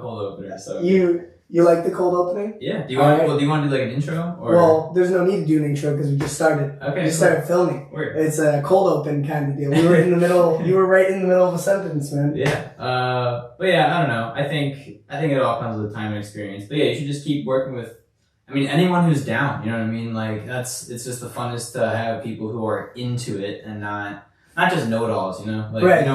cold opener. So you like the cold opening? Yeah. Do you want to do like an intro? Or? Well, there's no need to do an intro because we just started. Okay. We just started filming. Weird. It's a cold open kind of deal. We were in the middle. You were right in the middle of a sentence, man. Yeah. But yeah, I don't know. I think it all comes with time and experience. But yeah, you should just keep working with. I mean, anyone who's down. You know what I mean? Like it's just the funnest to have people who are into it and not just know-it-alls. You know, like right.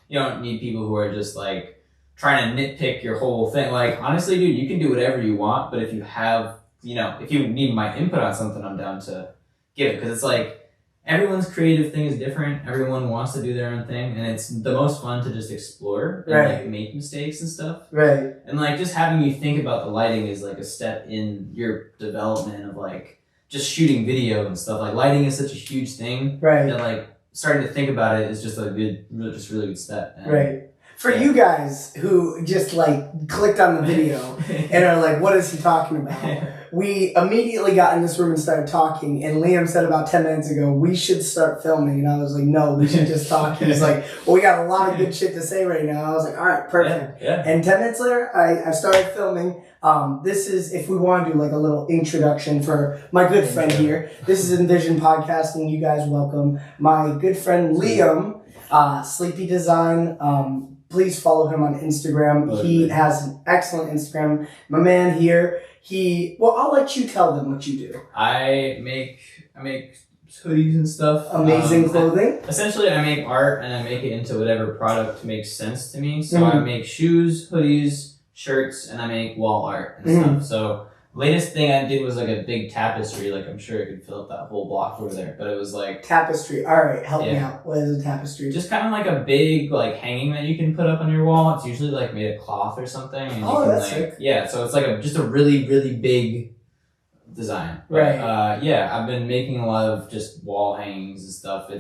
you don't need people who are just like trying to nitpick your whole thing. Like, honestly, dude, you can do whatever you want, but if you have, if you need my input on something, I'm down to give it. Because it's like, everyone's creative thing is different. Everyone wants to do their own thing. And it's the most fun to just explore and like make mistakes and stuff. Right. And like, just having you think about the lighting is like a step in your development of like, just shooting video and stuff. Like, lighting is such a huge thing. Right. That like, starting to think about it is just a really good step. And, right. For you guys who just like clicked on the video and are like, what is he talking about? We immediately got in this room and started talking, and Liam said about 10 minutes ago, we should start filming. And I was like, no, we should just talk. He was like, well, we got a lot of good shit to say right now. I was like, all right, perfect. Yeah. And 10 minutes later, I started filming. This is, if we want to do like a little introduction for my good friend here, this is Envision Podcasting. You guys welcome my good friend Liam, Sleepy Design. Please follow him on Instagram. He has an excellent Instagram. My man here, I'll let you tell them what you do. I make hoodies and stuff. Amazing clothing. Essentially, I make art and I make it into whatever product makes sense to me. So I make shoes, hoodies, shirts, and I make wall art and stuff. So latest thing I did was like a big tapestry. Like, I'm sure it could fill up that whole block over there. But it was like... Tapestry. All right, help me out. What is a tapestry? Just kind of like a big like hanging that you can put up on your wall. It's usually like made of cloth or something. And that's sick. Yeah, so it's like just a really, really big design. Right. But, I've been making a lot of just wall hangings and stuff.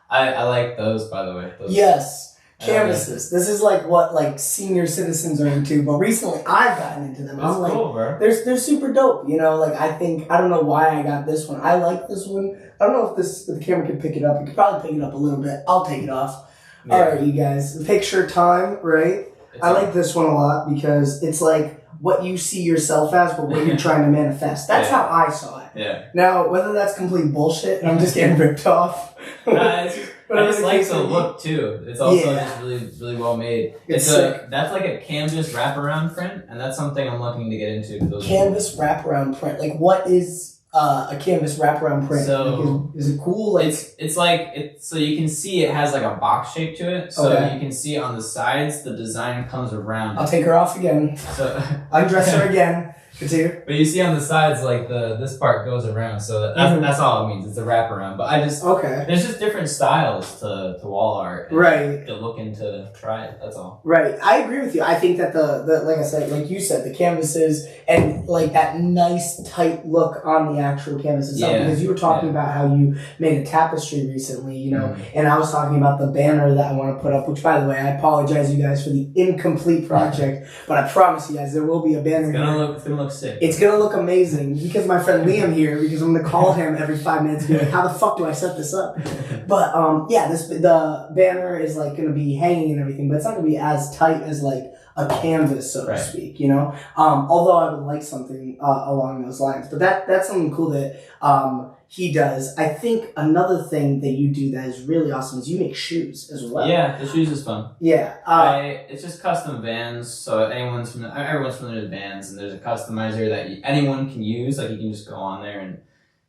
I like those, by the way. Yes. Canvases. This is like what like senior citizens are into, but recently I've gotten into them. That's cool, bro. They're super dope. Like I don't know why I got this one. I like this one. I don't know if the camera can pick it up. It could probably pick it up a little bit. I'll take it off. Yeah. All right, you guys. Picture time, right? I like this one a lot because it's like what you see yourself as, but what you're trying to manifest. That's how I saw it. Yeah. Now, whether that's complete bullshit and I'm just getting ripped off. I just like the look too. It's also just really, really well made. That's like a canvas wraparound print, and that's something I'm looking to get into. Canvas wraparound print. Like, what is a canvas wraparound print? So like, is it cool? Like, so you can see it has like a box shape to it. So you can see on the sides the design comes around. I'll take her off again. So undress her again. Continue. But you see on the sides, like this part goes around, so that's all it means. It's a wraparound. But there's just different styles to wall art, right? To look into try it. That's all. Right. I agree with you. I think that the like I said, like you said, the canvases and like that nice tight look on the actual canvas itself. Because you were talking about how you made a tapestry recently, and I was talking about the banner that I want to put up. Which, by the way, I apologize, you guys, for the incomplete project, but I promise you guys, there will be a banner. It's gonna look sick. It's gonna look amazing because my friend Liam here, because I'm gonna call him every 5 minutes and be like, how the fuck do I set this up? But the banner is like gonna be hanging and everything, but it's not gonna be as tight as like a canvas, so to speak, although I would like something along those lines. But that's something cool that he does. I think another thing that you do that is really awesome is you make shoes as well. Yeah, the shoes is fun. Yeah. It's just custom Vans, so everyone's familiar with Vans, and there's a customizer that anyone can use. Like, you can just go on there and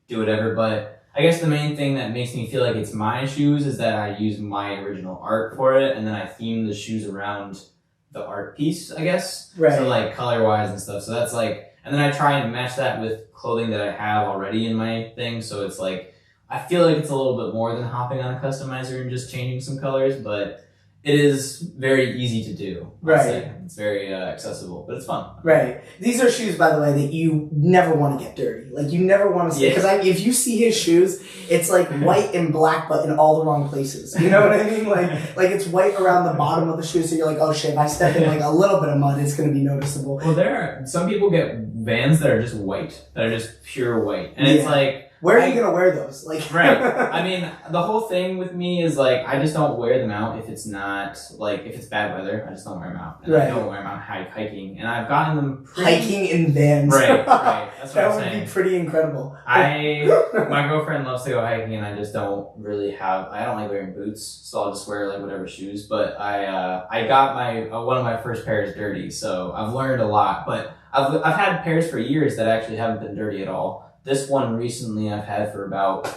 do whatever. But I guess the main thing that makes me feel like it's my shoes is that I use my original art for it, and then I theme the shoes around the art piece, I guess. Right. So like color-wise and stuff. So that's like, and then I try and match that with clothing that I have already in my thing. So it's like, I feel like it's a little bit more than hopping on a customizer and just changing some colors, but it is very easy to do. Right. It's very accessible, but it's fun. Right. These are shoes, by the way, that you never want to get dirty. Like, you never want to see, because if you see his shoes, it's like white and black, but in all the wrong places. You know what I mean? Like it's white around the bottom of the shoe, so you're like, oh shit, if I step in like a little bit of mud, it's going to be noticeable. Well, some people get Vans that are just white, that are just pure white. And it's like, Where are you gonna wear those? Like, right. I mean, the whole thing with me is like I just don't wear them out if it's not like if it's bad weather. I just don't wear them out. And I don't wear them out hiking, and I've gotten them hiking in vans. Right. That's what I'm saying. That would be pretty incredible. My girlfriend loves to go hiking, and I just don't really have. I don't like wearing boots, so I'll just wear like whatever shoes. But I got my one of my first pairs dirty, so I've learned a lot. But I've had pairs for years that actually haven't been dirty at all. This one recently I've had for about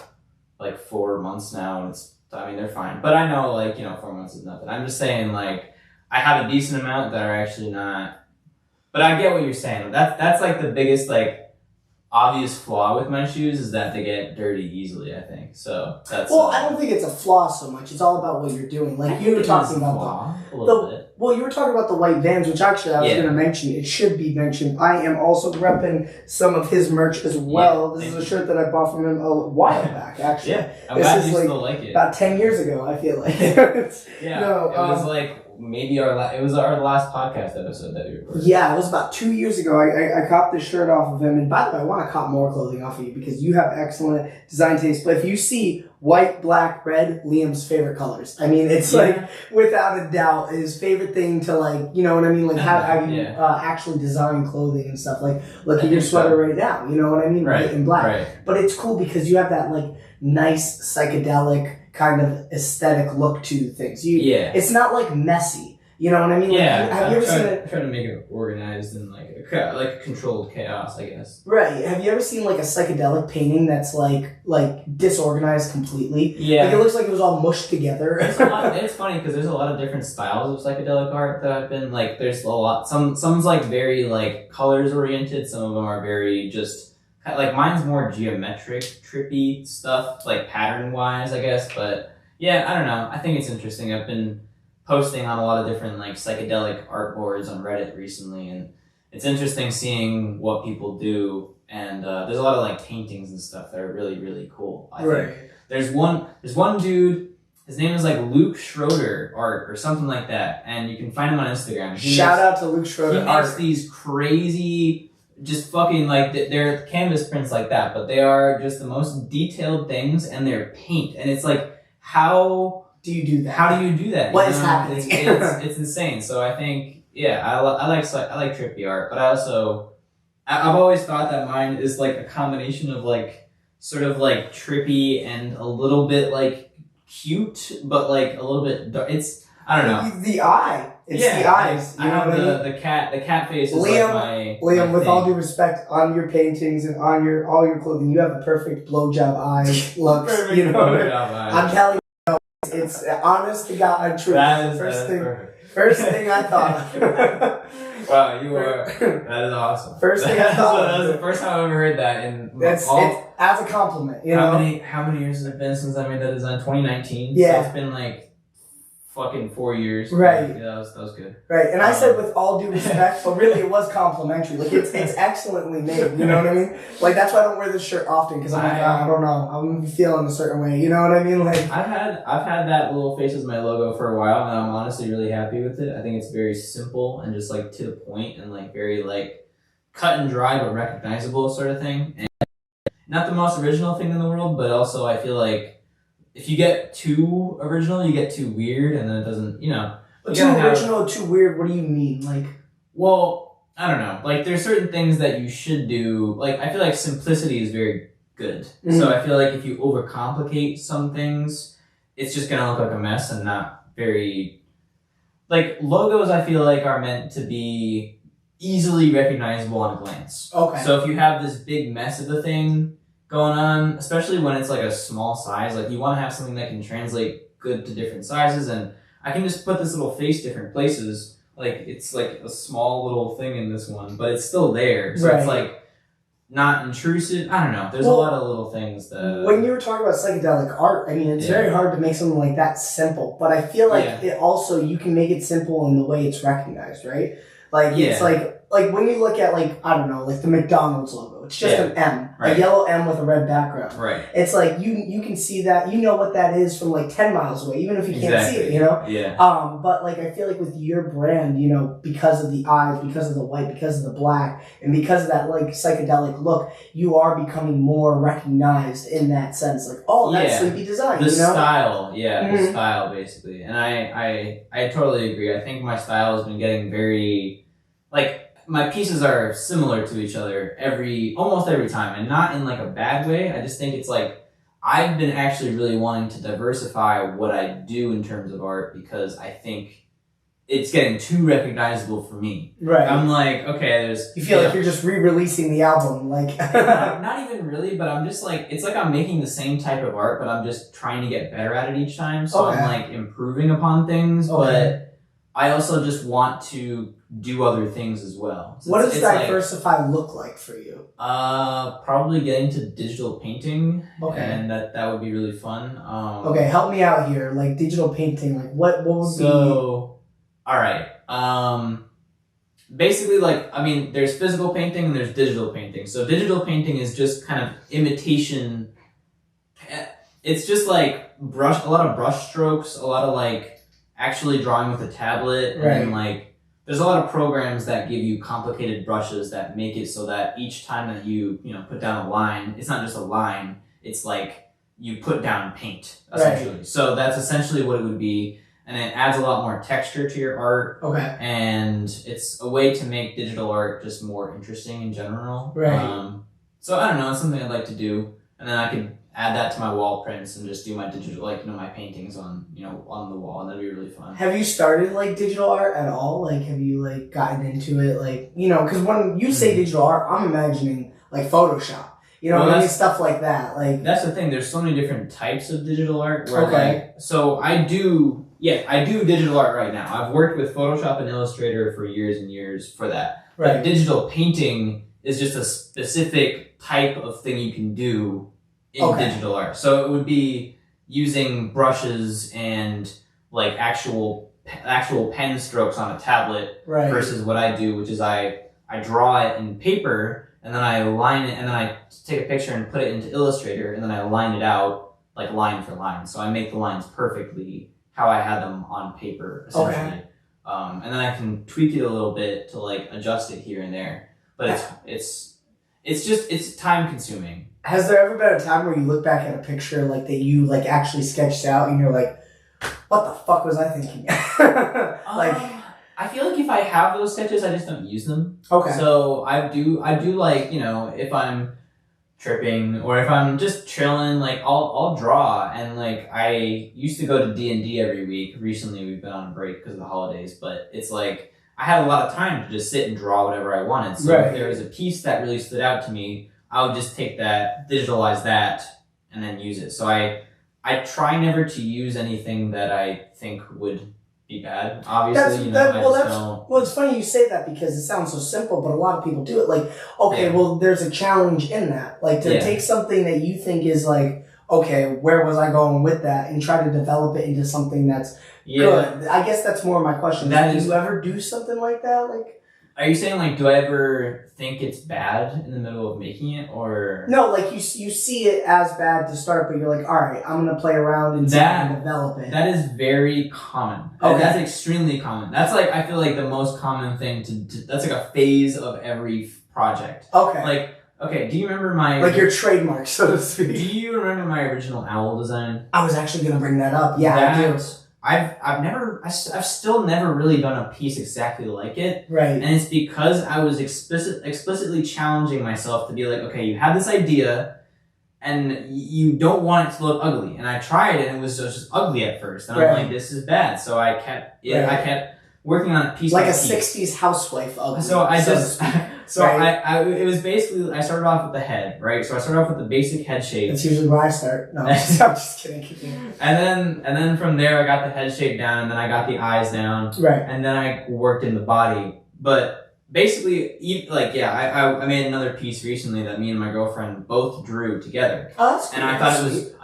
like 4 months now, and they're fine. But I know 4 months is nothing. I'm just saying like I have a decent amount that are actually not. But I get what you're saying. That's like the biggest like obvious flaw with my shoes is that they get dirty easily, I think. So that's I don't think it's a flaw so much. It's all about what you're doing. Like you were talking about a little bit. Well, you were talking about the white Vans, which actually I was going to mention. It should be mentioned. I am also repping some of his merch as well. This is a shirt that I bought from him a while back, actually. Yeah, I'm glad you still like it. About 10 years ago, I feel like. It was like maybe it was our last podcast episode that we recorded. Yeah, it was about 2 years ago. I copped this shirt off of him. And by the way, I want to cop more clothing off of you because you have excellent design taste. But if you see white, black, red, Liam's favorite colors. I mean, it's like, without a doubt, his favorite thing to like, you know what I mean? Like how you actually design clothing and stuff. Like, look at your sweater right now. You know what I mean? Right. White and black. Right. But it's cool because you have that like nice psychedelic kind of aesthetic look to things. It's not like messy. You know what I mean? Yeah, like, have you ever seen it? Trying to make it organized and like a controlled chaos, I guess. Right. Have you ever seen like a psychedelic painting that's like disorganized completely? Yeah. Like it looks like it was all mushed together. It's funny because there's a lot of different styles of psychedelic art that I've been like. There's a lot. Some's like very like colors oriented. Some of them are very just like mine's more geometric, trippy stuff, like pattern wise, I guess. But yeah, I don't know. I think it's interesting. I've been posting on a lot of different like psychedelic art boards on Reddit recently, and it's interesting seeing what people do. And there's a lot of like paintings and stuff that are really, really cool. I think there's one dude. His name is like Luke Schroeder Art or something like that, and you can find him on Instagram. Shout out to Luke Schroeder Art. He makes these crazy, just fucking like they're canvas prints like that, but they are just the most detailed things, and they're paint, and it's like how do you do that? How do you do that? What is happening? It's insane. So I think, I like trippy art, but I've always thought that mine is like a combination of like sort of like trippy and a little bit like cute, but like a little bit dark. I don't know. The eye. It's the eyes. I have the cat face is Liam, like Liam, my with thing. all due respect, on your paintings and on all your clothing, you have a perfect blowjob eye look. Perfect you know, blowjob eye. I'm telling you. It's honest to God truth. That is first thing I thought. Wow, that is awesome. First thing I thought. That was the first time I've ever heard that. It's as a compliment. You know? How many years has it been since I made that design? 2019. Yeah. So it's been like fucking 4 years. Right. Yeah, that was good. Right. And I said with all due respect, but really it was complimentary. Like it's excellently made. You know what I mean? Like that's why I don't wear this shirt often because I'm like, I don't know, I'm feeling a certain way. You know what I mean? Like I've had that little face as my logo for a while, and I'm honestly really happy with it. I think it's very simple and just like to the point and like very like cut and dry but recognizable sort of thing. And not the most original thing in the world, but also I feel like if you get too original, you get too weird, and then it doesn't, But too original, too weird, what do you mean? Like, well, I don't know. Like, there's certain things that you should do. Like, I feel like simplicity is very good. Mm-hmm. So I feel like if you overcomplicate some things, it's just going to look like a mess and not very... Like, logos, I feel like, are meant to be easily recognizable on a glance. Okay. So if you have this big mess of a thing going on, especially when it's like a small size, like you want to have something that can translate good to different sizes, and I can just put this little face different places. Like it's like a small little thing in this one, but it's still there. So it's like not intrusive. I don't know. There's a lot of little things that... When you were talking about psychedelic art, I mean, it's very hard to make something like that simple, but I feel like it also, you can make it simple in the way it's recognized, right? Like, it's like when you look at like, I don't know, like the McDonald's logo, It's just an M, right. a yellow M with a red background. Right. It's like you can see that, you know what that is from like 10 miles away, even if you can't see it, you know? Yeah. But like I feel like with your brand, you know, because of the eyes, because of the white, because of the black, and because of that like psychedelic look, you are becoming more recognized in that sense. Like, oh, that's Sleepy Design. The you know? style, the style basically. And I totally agree. I think my style has been getting very, like, my pieces are similar to each other almost every time, and not in like a bad way. I just think it's like I've been actually really wanting to diversify what I do in terms of art because I think it's getting too recognizable for me. Right. I'm like, okay, you feel like you're just re-releasing the album, like not even really, but I'm just like, it's like I'm making the same type of art, but I'm just trying to get better at it each time. So I'm like improving upon things, but I also just want to do other things as well. So what does diversify look like for you? Probably getting to digital painting, and that would be really fun. Okay, help me out here. Like digital painting, like what would be? So, all right. Basically, like, I mean, there's physical painting and there's digital painting. So digital painting is just kind of imitation. It's just like a lot of brush strokes, a lot of like actually drawing with a tablet, and then like there's a lot of programs that give you complicated brushes that make it so that each time that you put down a line, it's not just a line, it's like you put down paint essentially. Right. So that's essentially what it would be, and it adds a lot more texture to your art. Okay. And it's a way to make digital art just more interesting in general. Right. So I don't know, it's something I'd like to do, and then I could add that to my wall prints and just do my digital, like, my paintings on the wall, and that'd be really fun. Have you started like digital art at all? Like, have you like gotten into it? Like, because when you say digital art, I'm imagining like Photoshop, stuff like that. Like, that's the thing. There's so many different types of digital art. Where, so I do digital art right now. I've worked with Photoshop and Illustrator for years and years for that. Right. But digital painting is just a specific type of thing you can do in digital art. So it would be using brushes and like actual pen strokes on a tablet versus what I do, which is I draw it in paper and then I line it and then I take a picture and put it into Illustrator and then I line it out like line for line. So I make the lines perfectly how I had them on paper essentially. And then I can tweak it a little bit to like adjust it here and there. But it's time consuming. Has there ever been a time where you look back at a picture like that you like actually sketched out and you're like, what the fuck was I thinking? I feel like if I have those sketches, I just don't use them. Okay. So I do like, if I'm tripping or if I'm just chilling, like I'll draw, and like I used to go to D&D every week. Recently we've been on a break because of the holidays, but it's like I had a lot of time to just sit and draw whatever I wanted. So if there was a piece that really stood out to me, I would just take that, digitalize that, and then use it. So I try never to use anything that I think would be bad. Obviously, it's funny you say that because it sounds so simple, but a lot of people do it. Like, well, there's a challenge in that. Like, to take something that you think is like, okay, where was I going with that, and try to develop it into something that's good. I guess that's more of my question. Do you ever do something like that? Like, are you saying, like, do I ever think it's bad in the middle of making it, or? No, like, you see it as bad to start, but you're like, all right, I'm going to play around and develop it. That is very common. Okay. That's extremely common. That's, like, I feel like the most common thing that's, like, a phase of every project. Okay. Like, okay, do you remember like, your trademark, so to speak. Do you remember my original owl design? I was actually going to bring that up. Yeah, I do. I've still never really done a piece exactly like it. Right. And it's because I was explicitly challenging myself to be like, okay, you have this idea and you don't want it to look ugly. And I tried it and it was just ugly at first. And I'm like, this is bad. So I kept working on it piece by piece. Like a 60s housewife ugly. So it was basically, I started off with the head, right? So I started off with the basic head shape. That's usually where I start. No, I'm just kidding. And then from there, I got the head shape down, and then I got the eyes down. Right. And then I worked in the body. But basically, like, I made another piece recently that me and my girlfriend both drew together. Oh, that's cool. And I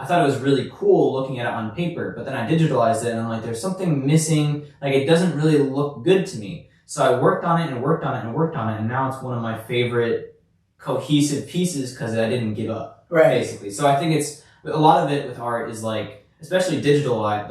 thought it was really cool looking at it on paper, but then I digitalized it, and I'm like, there's something missing. Like, it doesn't really look good to me. So I worked on it and worked on it and worked on it, and now it's one of my favorite cohesive pieces because I didn't give up, Right. basically. So I think it's a lot of it with art is like, especially digital art,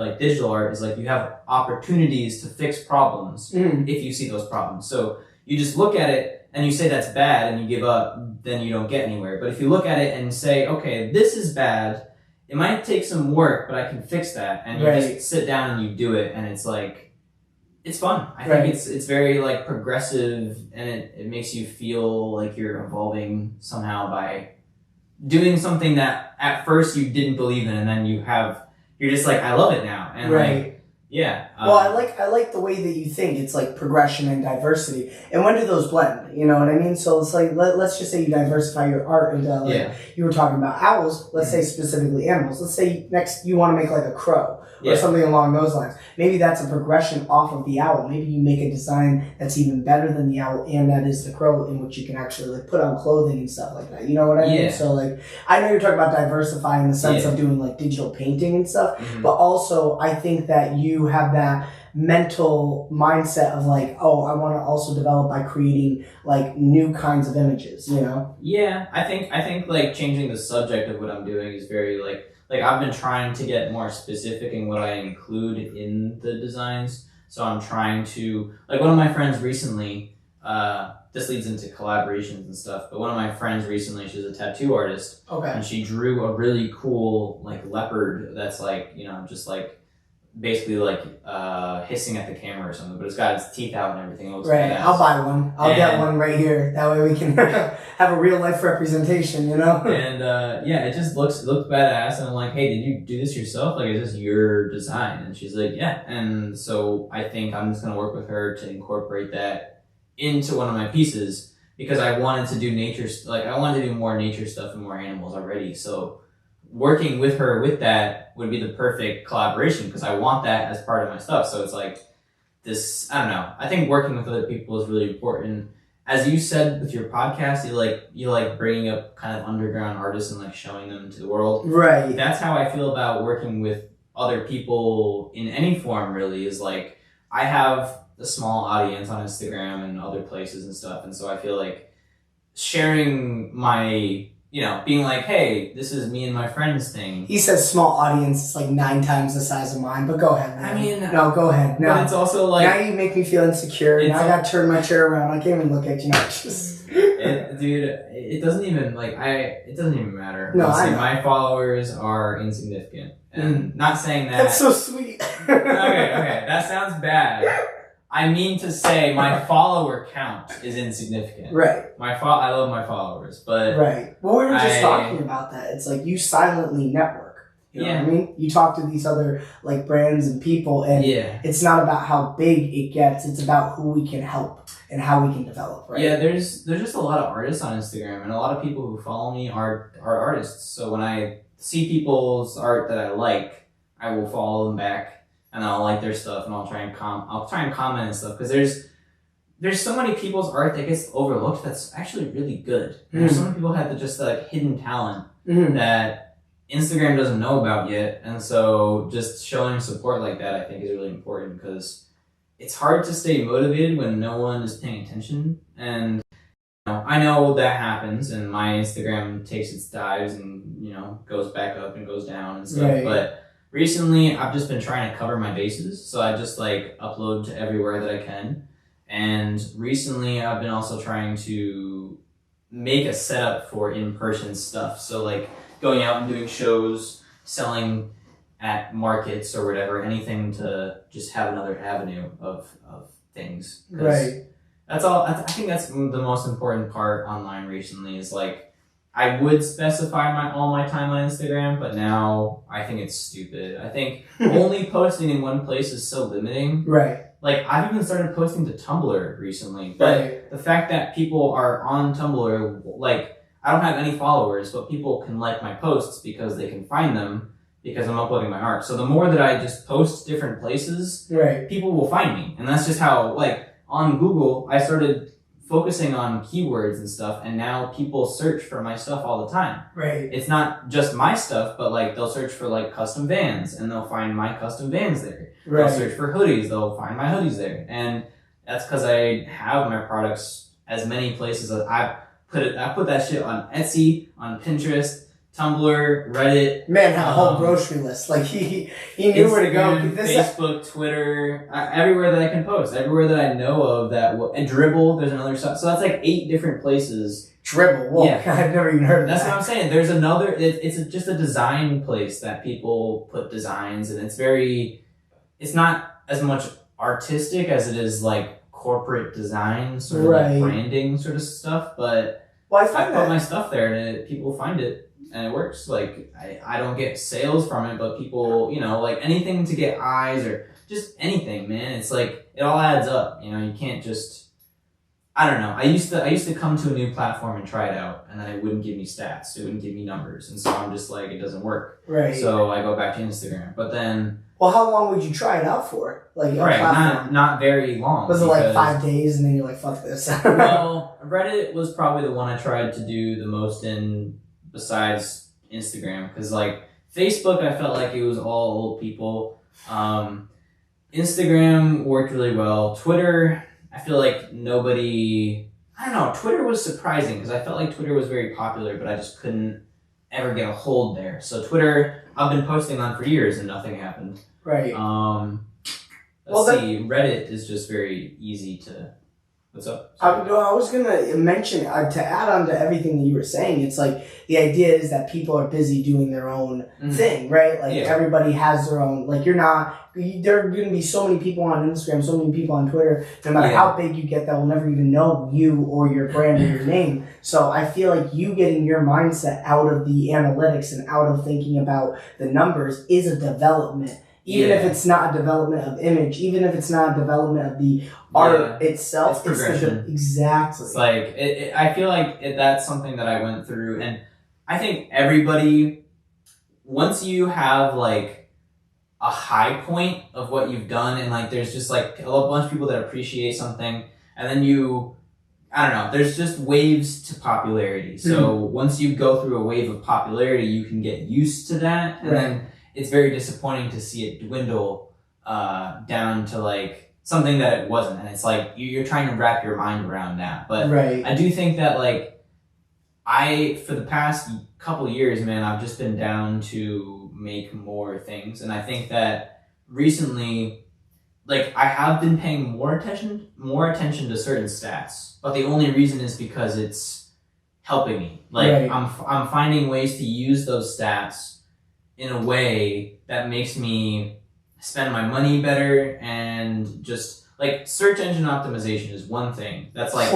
is like you have opportunities to fix problems if you see those problems. So you just look at it and you say that's bad and you give up, then you don't get anywhere. But if you look at it and say, okay, this is bad, it might take some work, but I can fix that. And you just sit down and you do it, and it's like, it's fun. I think it's very like progressive, and it makes you feel like you're evolving somehow by doing something that at first you didn't believe in, and then you're just like, I love it now. And like, yeah. Well, I like the way that you think. It's like progression and diversity. And when do those blend? You know what I mean? So it's like, let's just say you diversify your art into, like, you were talking about owls, let's say specifically animals. Let's say next you want to make like a crow or something along those lines. Maybe that's a progression off of the owl. Maybe you make a design that's even better than the owl, and that is the crow, in which you can actually like put on clothing and stuff like that. You know what I mean? So like, I know you're talking about diversifying in the sense of doing like digital painting and stuff, but also I think that you have that mental mindset of like, oh, I want to also develop by creating like new kinds of images, you know? Yeah, I think like changing the subject of what I'm doing is very like I've been trying to get more specific in what I include in the designs. So I'm trying to, like, one of my friends recently, this leads into collaborations and stuff, but one of my friends recently, she's a tattoo artist. Okay. And she drew a really cool like leopard that's like, you know, just like basically like hissing at the camera or something, but it's got its teeth out and everything. It looks badass. I'll buy one. I'll get one right here. That way we can have a real life representation, you know? And it just looks badass. And I'm like, hey, did you do this yourself? Like, is this your design? And she's like, yeah. And so I think I'm just gonna work with her to incorporate that into one of my pieces, because I wanted to do I wanted to do more nature stuff and more animals already. So working with her with that would be the perfect collaboration, because I want that as part of my stuff. So it's like this, I don't know. I think working with other people is really important. As you said with your podcast, you like bringing up kind of underground artists and like showing them to the world. Right. That's how I feel about working with other people in any form, really, is like I have a small audience on Instagram and other places and stuff. And so I feel like sharing my, you know, being like, hey, this is me and my friends thing. He says small audience, it's like 9 times the size of mine, but go ahead, man. I mean, no, go ahead. No. But it's also like, now you make me feel insecure. Now I gotta turn my chair around. I can't even look at you. No, just it doesn't even it doesn't even matter. No, honestly, my followers are insignificant. And not saying that. That's so sweet. okay, that sounds bad. I mean to say my follower count is insignificant. Right. I love my followers, but... Right. Well, we were just talking about that. It's like you silently network. You know what I mean? You talk to these other like brands and people, and it's not about how big it gets. It's about who we can help and how we can develop, right? Yeah, there's just a lot of artists on Instagram, and a lot of people who follow me are artists. So when I see people's art that I like, I will follow them back. And I'll like their stuff, and I'll try and comment and stuff, because there's so many people's art that gets overlooked that's actually really good. Mm-hmm. There's so many people have just like hidden talent that Instagram doesn't know about yet, and so just showing support like that I think is really important, because it's hard to stay motivated when no one is paying attention. And I know that happens, and my Instagram takes its dives and goes back up and goes down and stuff, but recently, I've just been trying to cover my bases, so I just like upload to everywhere that I can. And recently, I've been also trying to make a setup for in-person stuff. So like going out and doing shows, selling at markets or whatever, anything to just have another avenue of things. Right. That's all. I think that's the most important part online recently, is like, I would specify all my time on Instagram, but now I think it's stupid. I think only posting in one place is so limiting. Right. Like, I've even started posting to Tumblr recently, but the fact that people are on Tumblr, like, I don't have any followers, but people can like my posts because they can find them because I'm uploading my art. So the more that I just post different places, people will find me. And that's just how, like, on Google, I started focusing on keywords and stuff, and now people search for my stuff all the time. Right. It's not just my stuff, but like they'll search for like custom vans, and they'll find my custom vans there. Right. They'll search for hoodies, they'll find my hoodies there. And that's because I have my products as many places as I put that shit on Etsy, on Pinterest, Tumblr, Reddit. Man had a whole grocery list. Like he knew where to go. Facebook, Twitter, everywhere that I can post, everywhere that I know of and Dribble. There's another stuff. So that's like 8 different places. Dribble. Whoa, yeah. I've never even heard of that. That's what I'm saying. There's another. It's just a design place that people put designs, and it's not as much artistic as it is like corporate design, sort of like branding sort of stuff. But I put my stuff there, and people find it. And it works. Like, I don't get sales from it, but people, like anything to get eyes or just anything, man. It's like, it all adds up. You can't just, I don't know. I used to come to a new platform and try it out, and then it wouldn't give me stats. It wouldn't give me numbers. And so I'm just like, it doesn't work. Right. So I go back to Instagram. But then... Well, how long would you try it out for? Like, not very long. Was it like 5 days and then you're like, fuck this? Well, Reddit was probably the one I tried to do the most in... besides Instagram, because like Facebook, I felt like it was all old people. Instagram worked really well. Twitter, I feel like Twitter was surprising because I felt like Twitter was very popular, but I just couldn't ever get a hold there. So Twitter, I've been posting on for years and nothing happened. Right. Let's see. Reddit is just very easy to... What's up? I was going to mention, to add on to everything that you were saying, it's like the idea is that people are busy doing their own thing, right? Like everybody has their own, like there are going to be so many people on Instagram, so many people on Twitter, no matter how big you get, that will never even know you or your brand or your name. So I feel like you getting your mindset out of the analytics and out of thinking about the numbers is a development. Even if it's not a development of image, even if it's not a development of the art itself, it's progression. Exactly. It's like I feel like that's something that I went through, and I think everybody, once you have like a high point of what you've done, and like there's just like a bunch of people that appreciate something, and then I don't know, there's just waves to popularity. So once you go through a wave of popularity, you can get used to that, and then it's very disappointing to see it dwindle down to like something that it wasn't. And it's like you're trying to wrap your mind around that. But I do think that like for the past couple years, man, I've just been down to make more things. And I think that recently, like I have been paying more attention to certain stats. But the only reason is because it's helping me. Like I'm finding ways to use those stats in a way that makes me spend my money better, and just like search engine optimization is one thing. That's like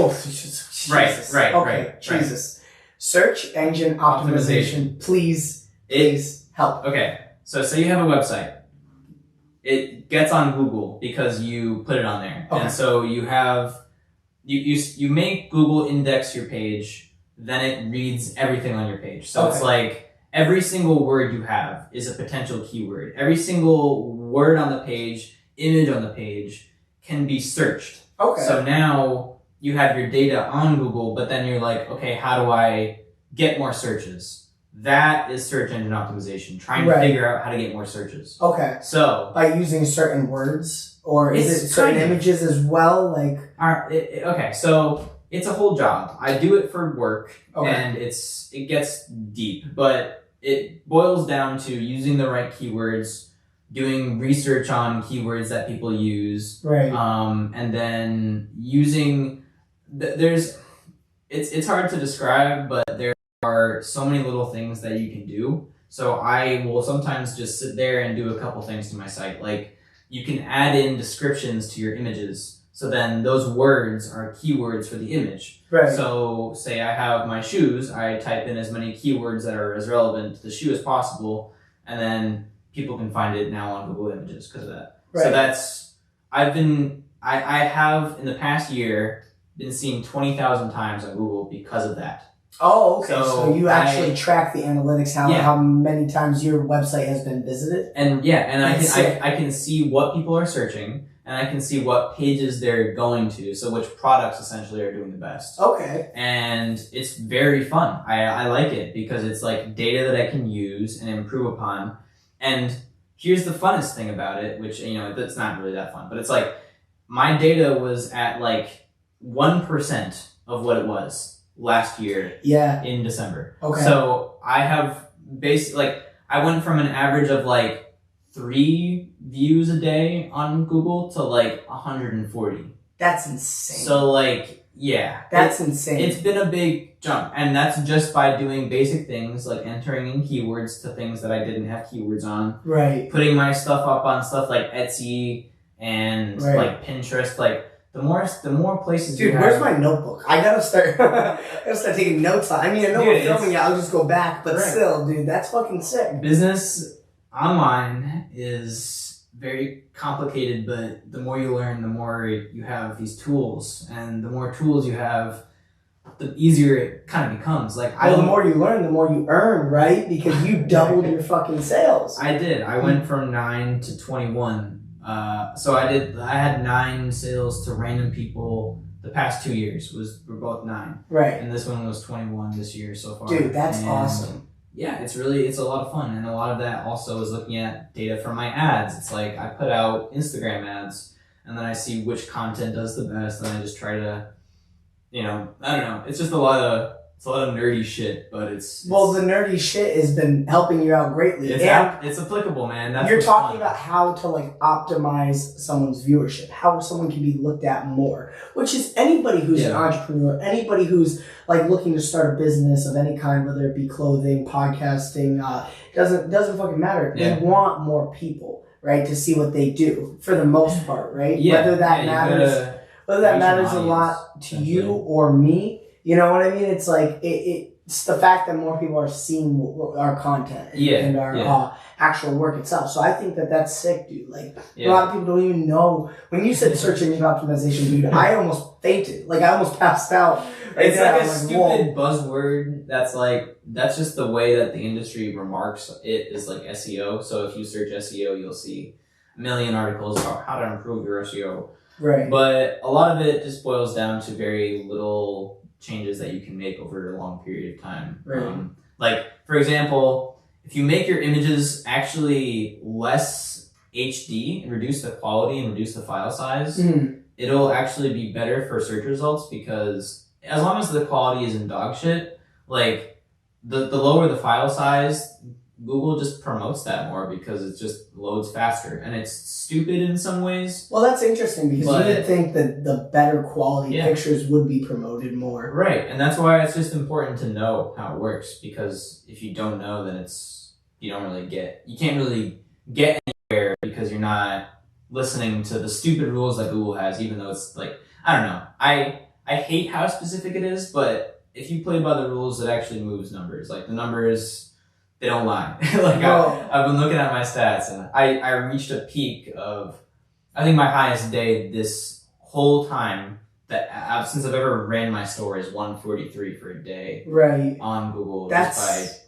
Jesus. Search engine optimization. Please help. Okay, so say you have a website. It gets on Google because you put it on there, and so you have you make Google index your page, then it reads everything on your page. So it's like every single word you have is a potential keyword. Every single word on the page, image on the page can be searched. Okay. So now you have your data on Google, but then you're like, okay, how do I get more searches? That is search engine optimization, trying to figure out how to get more searches. Okay. So by using certain words, or is it certain images as well? Like, okay, so it's a whole job. I do it for work, and it gets deep, but it boils down to using the right keywords, doing research on keywords that people use, and then using. It's hard to describe, but there are so many little things that you can do. So I will sometimes just sit there and do a couple things to my site, like you can add in descriptions to your images. So then those words are keywords for the image. Right. So say I have my shoes, I type in as many keywords that are as relevant to the shoe as possible, and then people can find it now on Google Images because of that. Right. So I have in the past year been seen 20,000 times on Google because of that. Oh, okay. So you actually track the analytics, how many times your website has been visited? And I can see what people are searching, and I can see what pages they're going to, so which products essentially are doing the best. Okay. And it's very fun. I like it because it's like data that I can use and improve upon. And here's the funnest thing about it, which, that's not really that fun, but it's like my data was at like 1% of what it was last year. Yeah. In December. Okay. So I have I went from an average of like 3 views a day on Google to like 140. That's insane. So like, yeah. That's insane. It's been a big jump. And that's just by doing basic things like entering in keywords to things that I didn't have keywords on. Right. Putting my stuff up on stuff like Etsy and like Pinterest. Like the more places. Dude, where's my notebook? I gotta start taking notes on. I mean, I know we're filming it. I'll just go back, but still, dude, that's fucking sick. Business online is very complicated, but the more you learn, the more you have these tools, and the more tools you have, the easier it kind of becomes. Like, the more you learn, the more you earn, right? Because you doubled your fucking sales. I did. I went from 9 to 21. So I had 9 sales to random people. The past 2 years were both 9. Right. And this one was 21 this year so far. Dude, that's awesome. Yeah, it's a lot of fun. And a lot of that also is looking at data from my ads. It's like I put out Instagram ads and then I see which content does the best, and I just try to, I don't know. It's just a lot of nerdy shit, but it's the nerdy shit has been helping you out greatly. It's applicable, man. That's you're talking about how to like optimize someone's viewership, how someone can be looked at more, which is anybody who's an entrepreneur, anybody who's like looking to start a business of any kind, whether it be clothing, podcasting, doesn't fucking matter. Yeah. They want more people, right, to see what they do for the most part, right? Yeah. Whether that matters a lot to you or me. You know what I mean? It's like it's the fact that more people are seeing our content and our actual work itself. So I think that's sick, dude. Like a lot of people don't even know. When you said search engine optimization, dude, I almost fainted. Like I almost passed out. It's like a stupid buzzword. That's just the way that the industry remarks it is like SEO. So if you search SEO, you'll see a million articles about how to improve your SEO. Right. But a lot of it just boils down to very little changes that you can make over a long period of time. Right. Like, for example, if you make your images actually less HD and reduce the quality and reduce the file size, it'll actually be better for search results, because as long as the quality isn't dog shit, like the lower the file size, Google just promotes that more because it just loads faster, and it's stupid in some ways. Well, that's interesting because you would think that the better quality pictures would be promoted more. Right, and that's why it's just important to know how it works, because if you don't know, then you can't really get anywhere because you're not listening to the stupid rules that Google has, even though it's like, I don't know. I hate how specific it is, but if you play by the rules, it actually moves numbers. Like the numbers, they don't lie. I've been looking at my stats, and I reached a peak of, I think my highest day this whole time that since I've ever ran my store is 143 for a day. Right. On Google. That's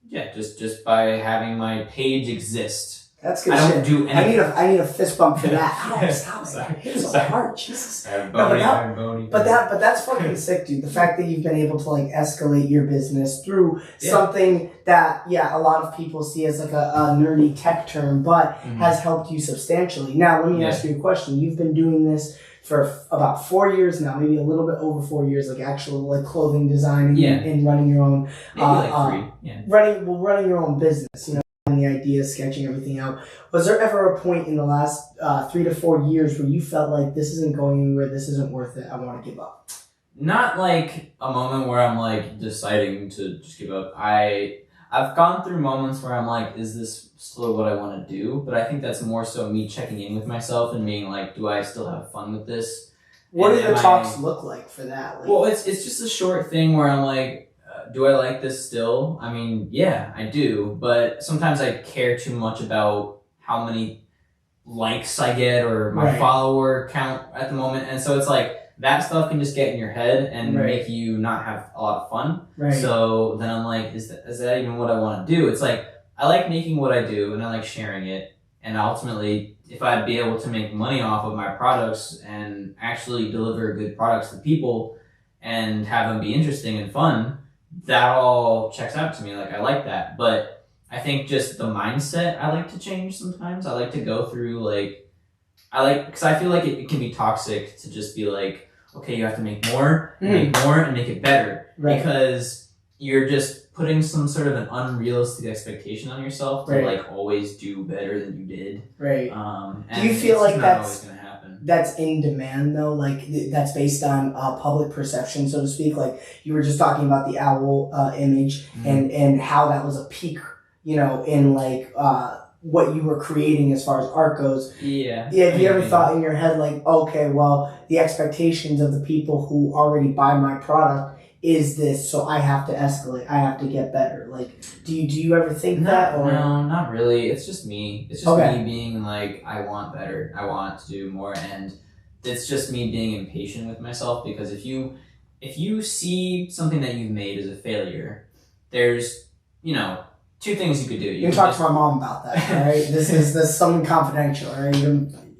just by having my page exist. That's good. I don't do anything. I need a fist bump for that. Stop it. It's so hard. Jesus. But that's fucking sick, dude. The fact that you've been able to like escalate your business through something that a lot of people see as like a nerdy tech term, but has helped you substantially. Now let me ask you a question. You've been doing this for about 4 years now, maybe a little bit over 4 years, like actual like clothing design and running your own running your own business, you know. The ideas, sketching everything out. Was there ever a point in the last 3 to 4 years where you felt like this isn't going anywhere, this isn't worth it, I want to give up? Not like a moment where I'm like deciding to just give up. I've gone through moments where I'm like, is this still what I want to do? But I think that's more so me checking in with myself and being like, do I still have fun with this? What do the talks look like for that? Like, well, it's just a short thing where I'm like, do I like this still? I mean, yeah, I do. But sometimes I care too much about how many likes I get or my follower count at the moment. And so it's like that stuff can just get in your head and make you not have a lot of fun. Right. So then I'm like, is that even what I want to do? It's like, I like making what I do and I like sharing it. And ultimately, if I'd be able to make money off of my products and actually deliver good products to people and have them be interesting and fun, that all checks out to me. Like, I like that. But I think just the mindset I like to change sometimes. I like to go through because I feel like it can be toxic to just be like, okay, you have to make more, and make it better. Right. Because you're just putting some sort of an unrealistic expectation on yourself to like always do better than you did. Right. And do you feel like that's always going to happen? That's in demand though? Like that's based on public perception, so to speak? Like you were just talking about the owl image and how that was a peak, you know, in like what you were creating as far as art goes. Yeah. Have you ever thought in your head like, okay, well, the expectations of the people who already buy my product is this, so I have to escalate, I have to get better. Like, do you ever think that? Or? No, not really. It's just me. It's just me being like, I want better. I want to do more, and it's just me being impatient with myself, because if you see something that you've made as a failure, there's, you know, two things you could do. You can talk to my mom about that, all right? This is something confidential, all right?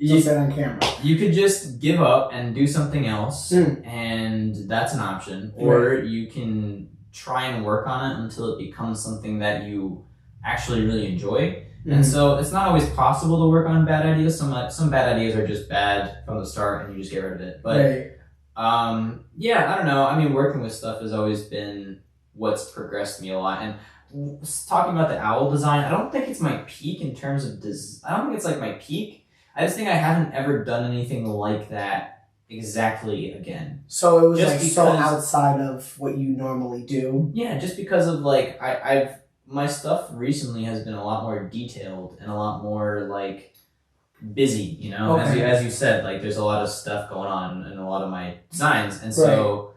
You say it on camera. You could just give up and do something else, and that's an option. Or you can try and work on it until it becomes something that you actually really enjoy. And so it's not always possible to work on bad ideas. Some bad ideas are just bad from the start, and you just get rid of it. But yeah, I don't know. I mean, working with stuff has always been what's progressed me a lot. And talking about the owl design, I don't think it's my peak in terms of I don't think it's like my peak. I just think I haven't ever done anything like that exactly again. So it was just like so outside of what you normally do? Yeah, just because of like, my stuff recently has been a lot more detailed and a lot more like busy, you know? As you said, like there's a lot of stuff going on in a lot of my designs. And so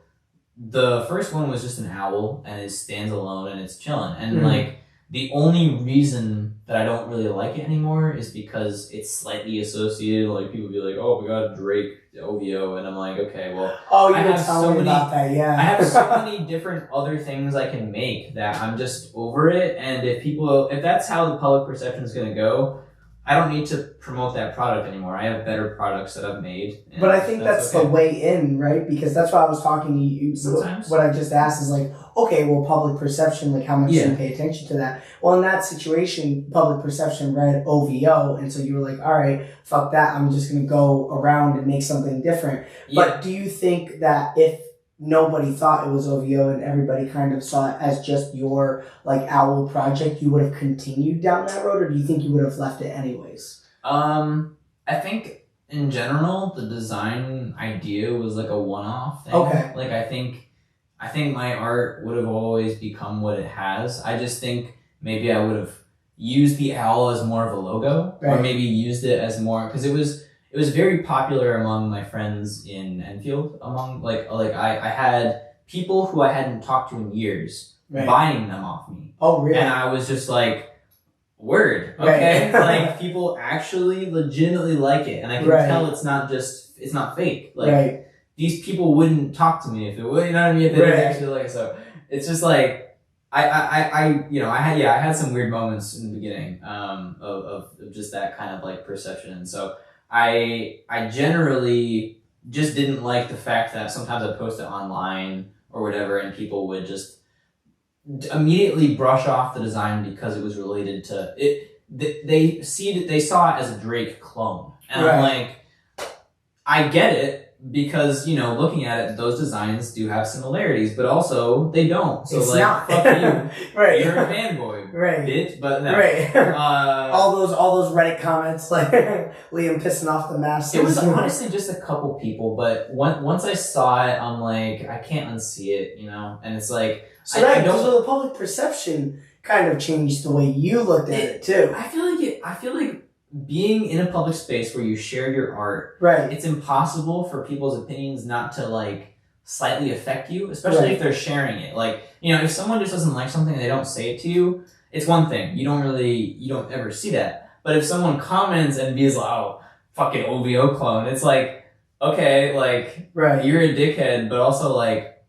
the first one was just an owl, and it stands alone and it's chilling. And like, the only reason that I don't really like it anymore is because it's slightly associated. Like people be like, "Oh, we got Drake OVO," and I'm like, "Okay, well, you were telling me about that, yeah." I have so many different other things I can make that I'm just over it. And if that's how the public perception is going to go, I don't need to promote that product anymore. I have better products that I've made. But I think that's the way in, right? Because that's why I was talking to you. Sometimes. What I just asked is like, okay, well, public perception, like how much do you pay attention to that? Well, in that situation, public perception read OVO, and so you were like, all right, fuck that, I'm just going to go around and make something different. Yeah. But do you think that if nobody thought it was OVO and everybody kind of saw it as just your like owl project, you would have continued down that road, or do you think you would have left it anyways? I think in general the design idea was like a one-off thing. Like I think my art would have always become what it has. I just think maybe I would have used the owl as more of a logo, or maybe used it as more, because it was very popular among my friends in Enfield. Among I had people who I hadn't talked to in years buying them off me. Oh, really? And I was just like, word, okay? Like people actually legitimately like it, and I can tell it's not fake. Like these people wouldn't talk to me if it would, you know what I mean? If they didn't actually like it. So it's just like I had some weird moments in the beginning of just that kind of like perception. And so I generally just didn't like the fact that sometimes I post it online or whatever, and people would just immediately brush off the design because it was related to it. They saw it as a Drake clone, and I'm like, I get it, because you know, looking at it, those designs do have similarities, but also they don't. So it's like, not. Fuck you, you're a fanboy, bitch. But no, all those Reddit comments, like Liam pissing off the masses. It was honestly just a couple people, but once I saw it, I'm like, I can't unsee it, you know. And it's like, so the public perception kind of changed the way you looked at it too. I feel like being in a public space where you share your art, it's impossible for people's opinions not to like slightly affect you, especially if they're sharing it. Like, you know, if someone just doesn't like something and they don't say it to you, it's one thing. You don't ever see that. But if someone comments and be like, "Oh, fucking OVO clone," it's like, okay, like, you're a dickhead, but also like,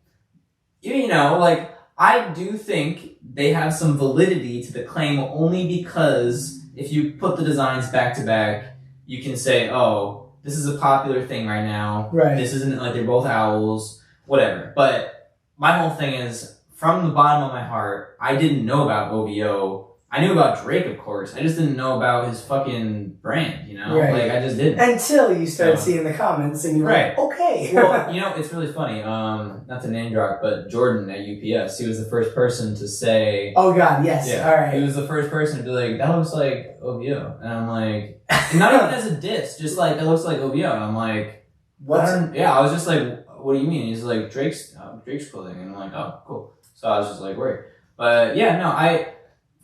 you know, like, I do think they have some validity to the claim, only because if you put the designs back to back, you can say, "Oh, this is a popular thing right now. This isn't like they're both owls, whatever." But my whole thing is, from the bottom of my heart, I didn't know about OVO. I knew about Drake, of course. I just didn't know about his fucking brand, you know? Right. Like, I just didn't. Until you started seeing the comments and you're right. like, okay. Well, you know, it's really funny. Not to name drop, but Jordan at UPS, he was the first person to say... Oh, God, yes. Yeah, all right. He was the first person to be like, that looks like OVO. And I'm like... not even as a diss, just like, that looks like OVO. And I'm like... I was just like, what do you mean? He's like, Drake's clothing. And I'm like, oh, cool. So I was just like, word. But, yeah, no,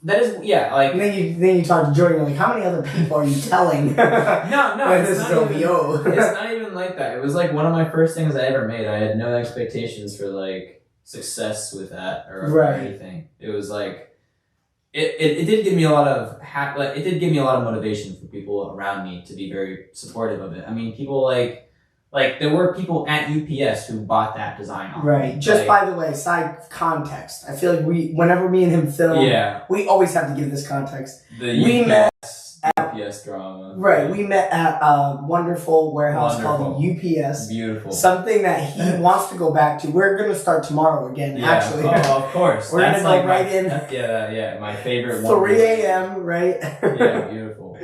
that is, yeah, like... And then you talk to Jordan, you're like, how many other people are you telling? no, this is OVO. It's not even like that. It was like one of my first things I ever made. I had no expectations for like success with that or anything. It was like, it did give me a lot of, it did give me a lot of motivation for people around me to be very supportive of it. I mean, people like there were people at UPS who bought that design off. Right. Just by the way, side context. I feel like whenever me and him film, we always have to give this context. We met at UPS drama. Right. We met at a wonderful warehouse called UPS. Beautiful. Something that he wants to go back to. We're going to start tomorrow again, actually. Oh, of course. We're going to go right in. Yeah, my favorite 3 a.m., right? Yeah, beautiful.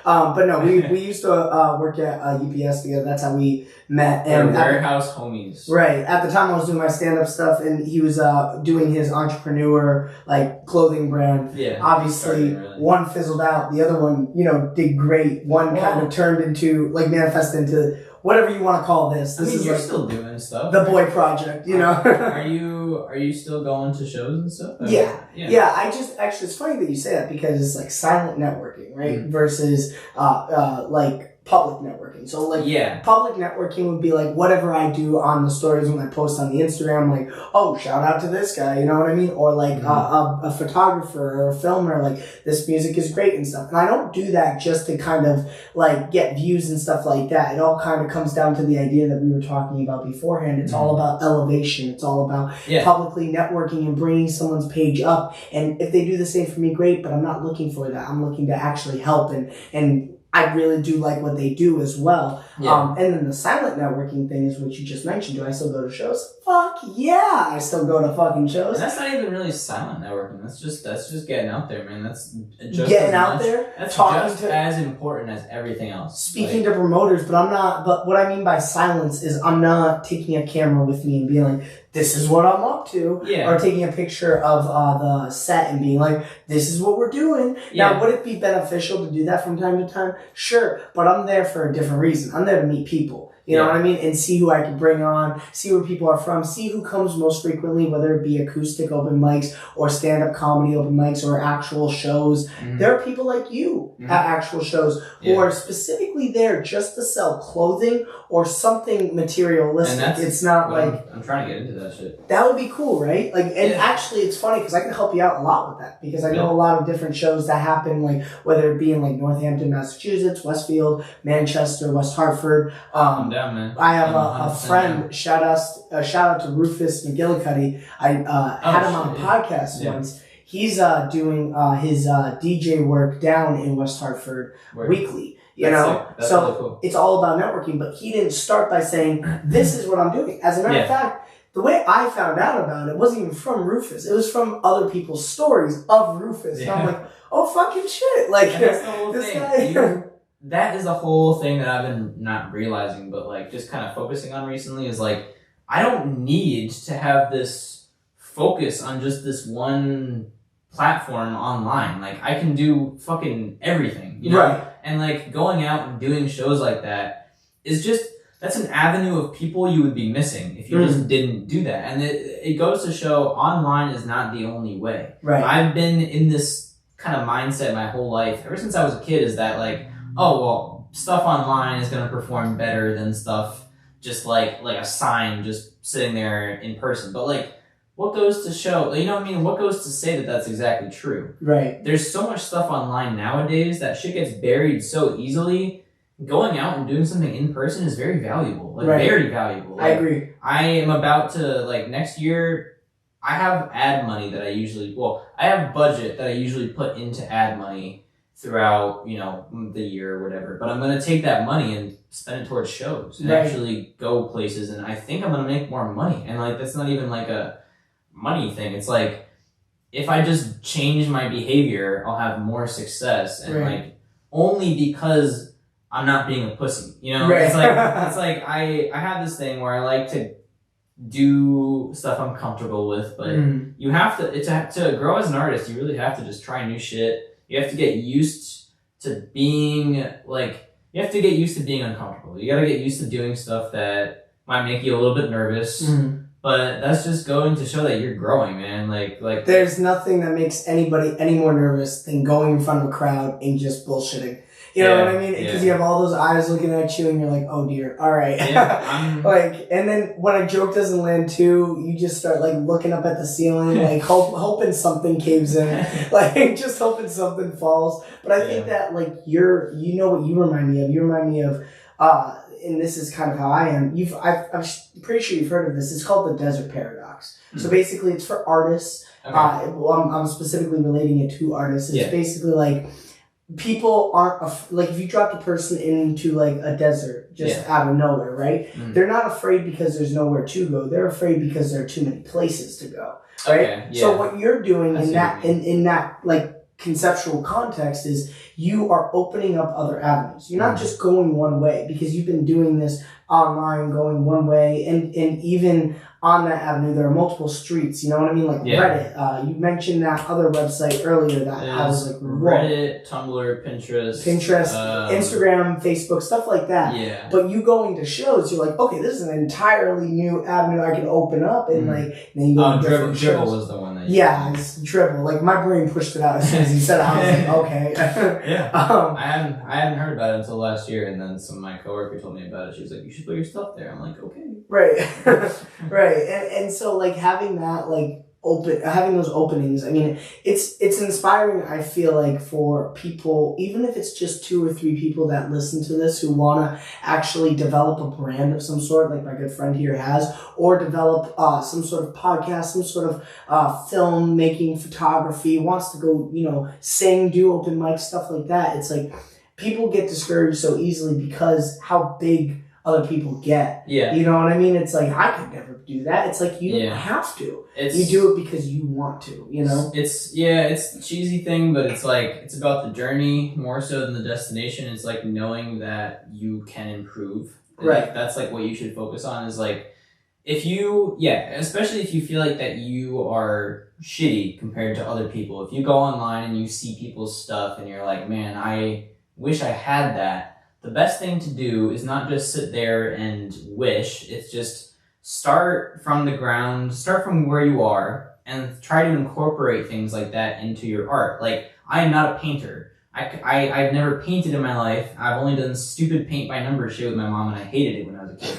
But no, we used to work at UPS together. That's how we met. And warehouse homies. Right. At the time, I was doing my stand-up stuff, and he was doing his entrepreneur like clothing brand. Yeah. Obviously, one fizzled out. The other one, did great. One kind of turned into manifested into whatever you want to call this. This is you're still doing stuff. The boy project, Are you still going to shows and stuff? Yeah. I just actually, it's funny that you say that because it's like silent networking, right? Mm-hmm. Versus like public networking. So public networking would be like whatever I do on the stories when I post on the Instagram, like, oh, shout out to this guy, you know what I mean? Or like a photographer or a filmer, like this music is great and stuff. And I don't do that just to kind of like get views and stuff like that. It all kind of comes down to the idea that we were talking about beforehand. It's all about elevation. It's all about publicly networking and bringing someone's page up. And if they do the same for me, great, but I'm not looking for that. I'm looking to actually help and I really do like what they do as well. Yeah. And then the silent networking thing is what you just mentioned. Do I still go to shows? Fuck yeah, I still go to fucking shows. And that's not even really silent networking. That's just getting out there, man. That's just getting out there. That's just as important as everything else. Speaking to promoters, but what I mean by silence is I'm not taking a camera with me and being like, this is what I'm up to. Yeah. Or taking a picture of the set and being like, this is what we're doing. Yeah. Now, would it be beneficial to do that from time to time? Sure. But I'm there for a different reason. I'm there to meet people. You know what I mean? And see who I can bring on, see where people are from, see who comes most frequently, whether it be acoustic open mics or stand-up comedy open mics or actual shows. Mm-hmm. There are people like you at actual shows who are specifically there just to sell clothing or something materialistic. It's not like... I'm trying to get into that shit. That would be cool, right? Like, and actually it's funny because I can help you out a lot with that because I know a lot of different shows that happen, like whether it be in like Northampton, Massachusetts, Westfield, Manchester, West Hartford. Man. I have a friend, shout out to Rufus McGillicuddy. I had him on a podcast once. He's doing his DJ work down in West Hartford weekly. That's so really cool. It's all about networking, but he didn't start by saying, this is what I'm doing. As a matter of fact, the way I found out about it wasn't even from Rufus. It was from other people's stories of Rufus. Yeah. And I'm like, oh, fucking shit. Like, that's the whole thing. That is the whole thing that I've been not realizing, but like just kind of focusing on recently is like, I don't need to have this focus on just this one platform online. Like I can do fucking everything, Right. And like going out and doing shows like that is just, that's an avenue of people you would be missing if you just didn't do that. And it goes to show online is not the only way. Right. I've been in this kind of mindset my whole life, ever since I was a kid, is that like, oh, well, stuff online is going to perform better than stuff just like a sign just sitting there in person. But like, what goes to show, you know what I mean? What goes to say that that's exactly true? Right. There's so much stuff online nowadays that shit gets buried so easily. Going out and doing something in person is very valuable. Very valuable. Like, I agree. I am about to, next year, I have ad money that I have budget that I usually put into ad money throughout, the year or whatever. But I'm going to take that money and spend it towards shows and actually go places. And I think I'm going to make more money. And that's not even like a money thing. It's like, if I just change my behavior, I'll have more success, and Right. like only because I'm not being a pussy, you know. Right. It's like I have this thing where I like to do stuff I'm comfortable with, but you have to grow as an artist. You really have to just try new shit. You have to get used to being uncomfortable. You gotta get used to doing stuff that might make you a little bit nervous. But that's just going to show that you're growing, man. Like there's nothing that makes anybody any more nervous than going in front of a crowd and just bullshitting. You know what I mean? Because you have all those eyes looking at you, and you're like, "Oh dear, all right." Yeah, like, and then when a joke doesn't land too, you just start like looking up at the ceiling, like hoping something caves in, like just hoping something falls. But I think that like you know what you remind me of? You remind me of, and this is kind of how I am. I'm pretty sure you've heard of this. It's called the desert paradox. So basically, it's for artists. Okay. Well, I'm specifically relating it to artists. It's basically like, people aren't like, if you dropped a person into like a desert just out of nowhere, right? They're not afraid because there's nowhere to go. They're afraid because there are too many places to go, right? Okay, yeah. So what you're doing in that like conceptual context is you are opening up other avenues. You're not just going one way, because you've been doing this online, going one way, and even on that avenue there are multiple streets, you know what I mean? Like Reddit. You mentioned that other website earlier that has like Reddit, Tumblr, Pinterest, Instagram, Facebook, stuff like that. Yeah. But you going to shows, you're like, okay, this is an entirely new avenue I can open up, and like then you go to different shows. Dribble was the one that it's Dribble. Like my brain pushed it out as soon as he said it. I was like, okay. I hadn't heard about it until last year, and then my coworker told me about it. She was like, you should put your stuff there. I'm like, okay. Right. Right. And so like having that like having those openings, I mean, it's inspiring, I feel like, for people, even if it's just 2 or 3 people that listen to this who want to actually develop a brand of some sort, like my good friend here has, or develop some sort of podcast, some sort of film making, photography, wants to go, sing, do open mic, stuff like that. It's like people get discouraged so easily because how big other people get. Yeah. You know what I mean? It's like, I could never do that. It's like, you don't have to. You do it because you want to, It's a cheesy thing, but it's like, it's about the journey more so than the destination. It's like knowing that you can improve. Right. Like, that's like what you should focus on, is like, especially if you feel like that you are shitty compared to other people. If you go online and you see people's stuff and you're like, man, I wish I had that. The best thing to do is not just sit there and wish. It's just start from the ground, start from where you are, and try to incorporate things like that into your art. Like, I am not a painter. I've never painted in my life. I've only done stupid paint by number shit with my mom, and I hated it when I was a kid.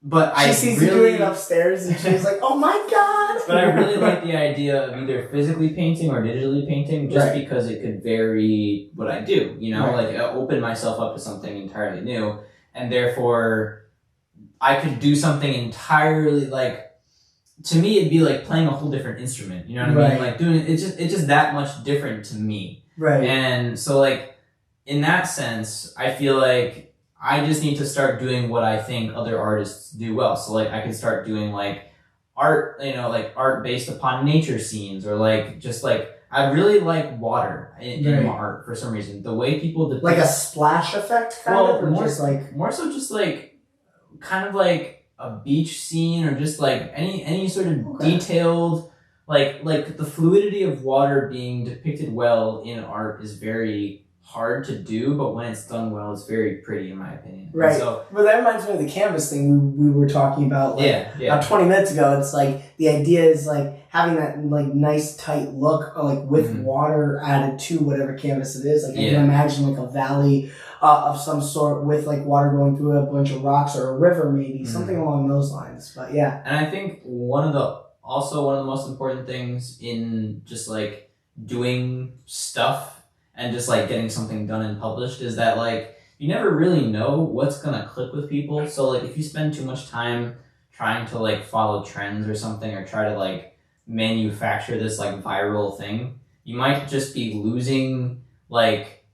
But she sees you doing it upstairs, and she's like, "Oh my god!" But I really like the idea of either physically painting or digitally painting, just because it could vary what I do. Like open myself up to something entirely new, and therefore I could do something entirely like. To me, it'd be like playing a whole different instrument. You know what I mean? Like doing it's just that much different to me. Right. And so, like, in that sense, I feel like I just need to start doing what I think other artists do well. So like I can start doing like art, like art based upon nature scenes, or like just like, I really like water in my art for some reason. The way people depict, like a splash effect kind of, or more so just like kind of like a beach scene, or just like any sort of detailed, like the fluidity of water being depicted well in art is very hard to do, but when it's done well, it's very pretty, in my opinion. Right. So, but that reminds me of the canvas thing we were talking about about 20 minutes ago. It's like the idea is like having that like nice tight look, like with water added to whatever canvas it is. Like you can imagine like a valley of some sort with like water going through a bunch of rocks, or a river maybe, something along those lines. But yeah. And I think one of the most important things in just like doing stuff and just like getting something done and published is that like you never really know what's gonna click with people. So like if you spend too much time trying to like follow trends or something, or try to like manufacture this like viral thing, you might just be losing, like,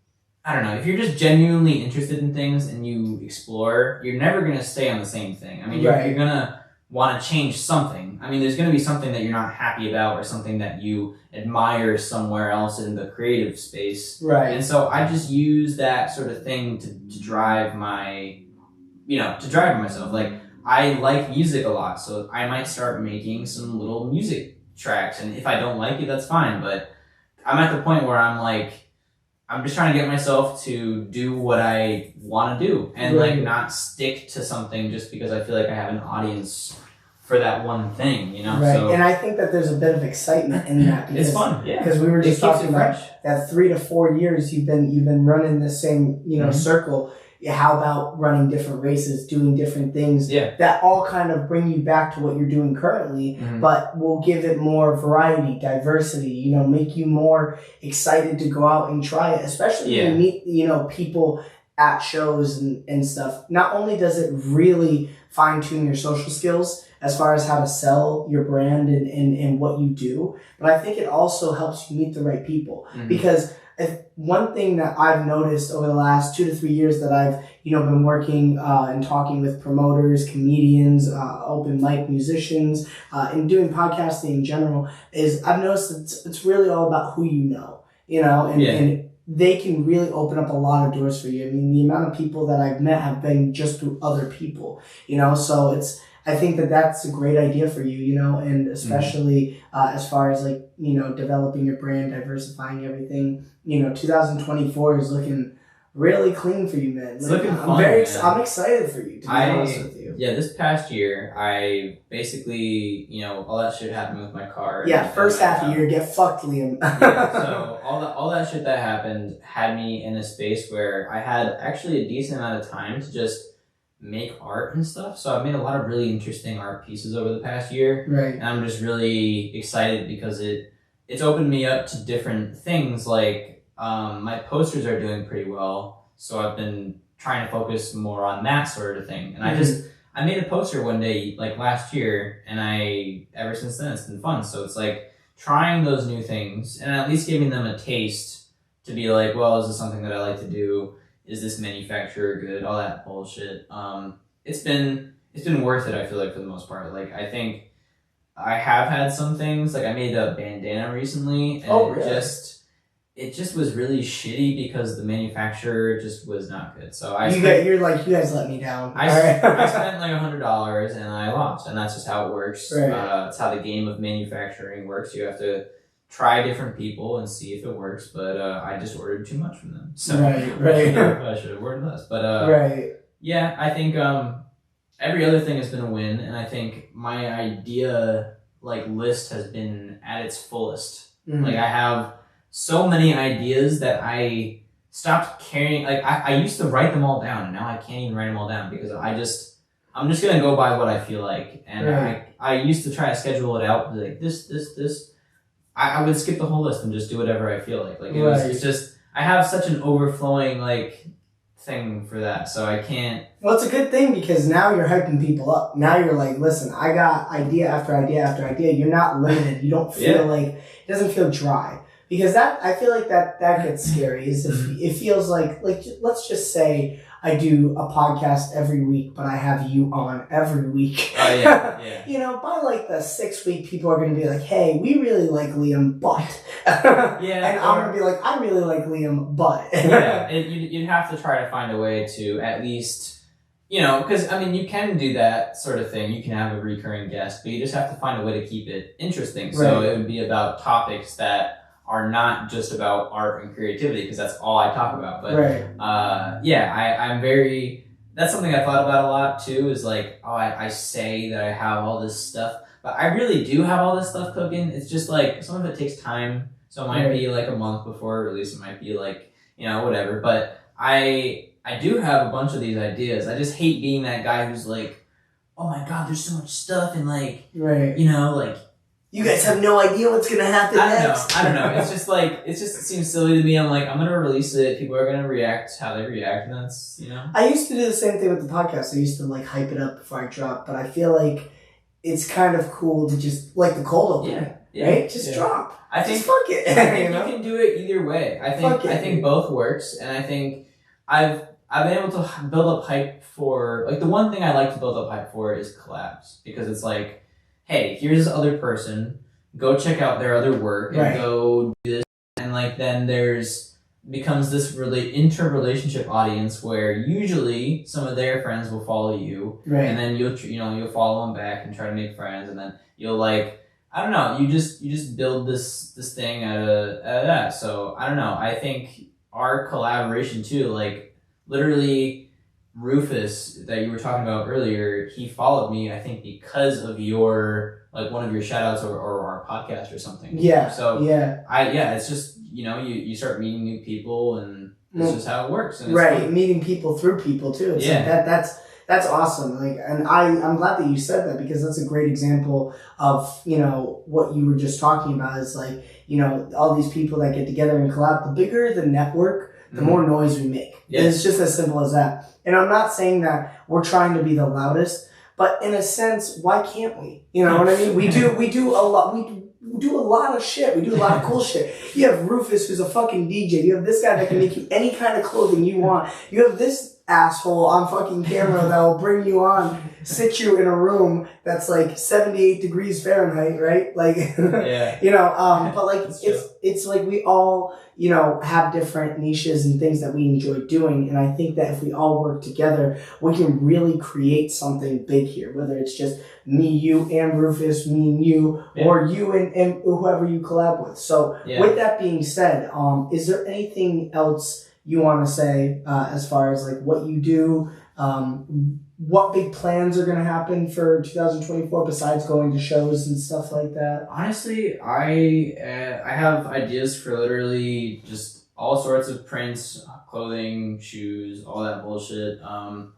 I don't know, if you're just genuinely interested in things and you explore, you're never gonna stay on the same thing. I mean, you're gonna want to change something. I mean, there's going to be something that you're not happy about or something that you admire somewhere else in the creative space. Right. And so I just use that sort of thing to drive my, to drive myself. Like, I like music a lot, so I might start making some little music tracks. And if I don't like it, that's fine. But I'm at the point where I'm like, I'm just trying to get myself to do what I want to do and like not stick to something just because I feel like I have an audience for that one thing, Right. So, and I think that there's a bit of excitement in that. It's fun, yeah. Because we were just talking about that 3 to 4 years you've been running the same, circle. How about running different races, doing different things that all kind of bring you back to what you're doing currently, but will give it more variety, diversity, make you more excited to go out and try it, especially when you meet, people at shows and stuff. Not only does it really fine tune your social skills as far as how to sell your brand and what you do, but I think it also helps you meet the right people because one thing that I've noticed over the last 2 to 3 years that I've, been working and talking with promoters, comedians, open mic musicians, and doing podcasting in general is I've noticed that it's really all about who you know, and they can really open up a lot of doors for you. I mean, the amount of people that I've met have been just through other people, so I think that that's a great idea for you, and especially as far as like, developing your brand, diversifying everything. 2024 is looking really clean for you, man. It's looking fun. I'm excited for you, to be honest with you. Yeah, this past year, I basically, all that shit happened with my car. Yeah, first half of the year, get fucked, Liam. So all that shit that happened had me in a space where I had actually a decent amount of time to just make art and stuff. So I've made a lot of really interesting art pieces over the past year. Right. And I'm just really excited because it's opened me up to different things. Like my posters are doing pretty well. So I've been trying to focus more on that sort of thing. And I made a poster one day like last year, and ever since then it's been fun. So it's like trying those new things and at least giving them a taste to be like, well, is this something that I like to do? Is this manufacturer good? All that bullshit. It's been worth it, I feel like, for the most part. Like, I think I have had some things, like I made a bandana recently, and it just was really shitty because the manufacturer just was not good. So you guys let me down. I spent like $100 and I lost, and that's just how it works. Right. It's how the game of manufacturing works. You have to try different people and see if it works, but I just ordered too much from them. So right. I should have ordered less. But yeah, I think every other thing has been a win, and I think my idea list has been at its fullest. Like, I have so many ideas that I stopped caring. Like, I used to write them all down, and now I can't even write them all down because I'm just gonna go by what I feel like. And I used to try to schedule it out, like this. I would skip the whole list and just do whatever I feel like. Like, it's just, I have such an overflowing thing for that, so I can't. Well, it's a good thing because now you're hyping people up. Now you're like, listen, I got idea after idea after idea. You're not limited. You don't feel like, it doesn't feel dry. Because I feel like that gets scary. Is if it feels like let's just say I do a podcast every week, but I have you on every week. Oh yeah. By the 6th week, people are going to be like, "Hey, we really like Liam, but." And I'm going to be like, "I really like Liam, but." You'd have to try to find a way to at least, because I mean, you can do that sort of thing. You can have a recurring guest, but you just have to find a way to keep it interesting. So it would be about topics that are not just about art and creativity, because that's all I talk about. But I'm very, that's something I thought about a lot too, is like, I say that I have all this stuff, but I really do have all this stuff cooking. It's just like, some of it takes time. So it might be like a month before release. It might be like, whatever. But I do have a bunch of these ideas. I just hate being that guy who's like, oh my God, there's so much stuff. And you guys have no idea what's going to happen next. I don't know. It's just it seems silly to me. I'm like, I'm going to release it. People are going to react how they react. And that's, I used to do the same thing with the podcast. I used to hype it up before I drop. But I feel like it's kind of cool to just, like the cold open. Right? Just drop. I think, just fuck it. I think you can do it either way. I think both works. And I think I've I've been able to build up hype for, like, the one thing I like to build up hype for is collabs. Because it's like, hey, here's this other person, go check out their other work, and go do this. And, like, then becomes this really interrelationship audience where usually some of their friends will follow you. Right. And then you'll follow them back and try to make friends. And then you'll, like, I don't know, you just build this thing out of that. So, I don't know, I think our collaboration too, like, literally Rufus that you were talking about earlier, he followed me, I think, because of your, like, one of your shout outs or our podcast or something. Yeah. So it's just, you start meeting new people, and this is how it works. And it's fun. Meeting people through people too. It's like that's awesome. Like, and I'm glad that you said that, because that's a great example of, what you were just talking about is like, all these people that get together and collab. The bigger the network, the more noise we make. Yeah. It's just as simple as that. And I'm not saying that we're trying to be the loudest, but in a sense, why can't we? You know what I mean? We do a lot. We do a lot of shit. We do a lot of cool shit. You have Rufus, who's a fucking DJ. You have this guy that can make you any kind of clothing you want. You have this asshole on fucking camera that will bring you on, sit you in a room that's like 78 degrees Fahrenheit, right? Like, but like, it's like we all, have different niches and things that we enjoy doing. And I think that if we all work together, we can really create something big here, whether it's just me, you, and Rufus, me and you, or you and whoever you collab with. So with that being said, is there anything else you want to say as far as like what you do, what big plans are going to happen for 2024 besides going to shows and stuff like that? Honestly, I have ideas for literally just all sorts of prints, clothing, shoes, all that bullshit. I'm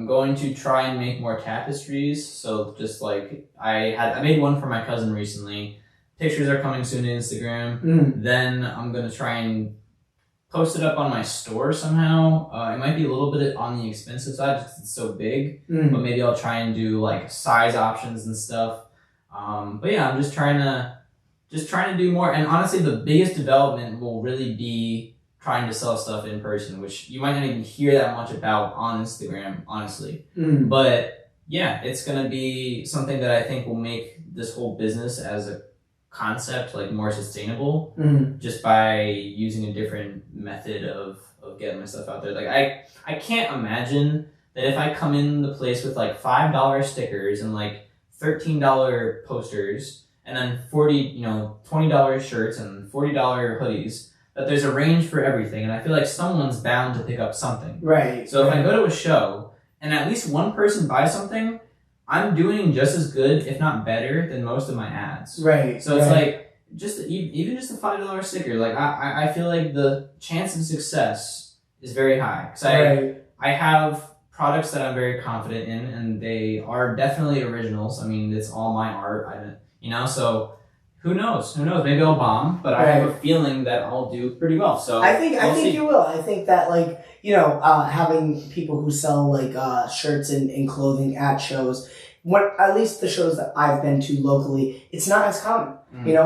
going to try and make more tapestries. So just like I made one for my cousin recently. Pictures are coming soon to Instagram. Then I'm going to try and post it up on my store somehow. It might be a little bit on the expensive side because it's so big, but maybe I'll try and do like size options and stuff. But yeah, I'm just trying to do more. And honestly, the biggest development will really be trying to sell stuff in person, which you might not even hear that much about on Instagram, honestly. But yeah, it's going to be something that I think will make this whole business as a concept like more sustainable, just by using a different method of getting my stuff out there. Like I can't imagine that if I come in the place with like $5 stickers and like $13 posters and then $20 shirts and $40 hoodies, that there's a range for everything, and I feel like someone's bound to pick up something. Right. So if I go to a show and at least one person buys something, I'm doing just as good, if not better, than most of my ads. Right. So it's like even just a $5 sticker. Like I feel like the chance of success is very high because I have products that I'm very confident in, and they are definitely originals. I mean, it's all my art. So who knows? Maybe I'll bomb, but I have a feeling that I'll do pretty well. So I think you will. I think that having people who sell like shirts and clothing at shows, at least the shows that I've been to locally, it's not as common,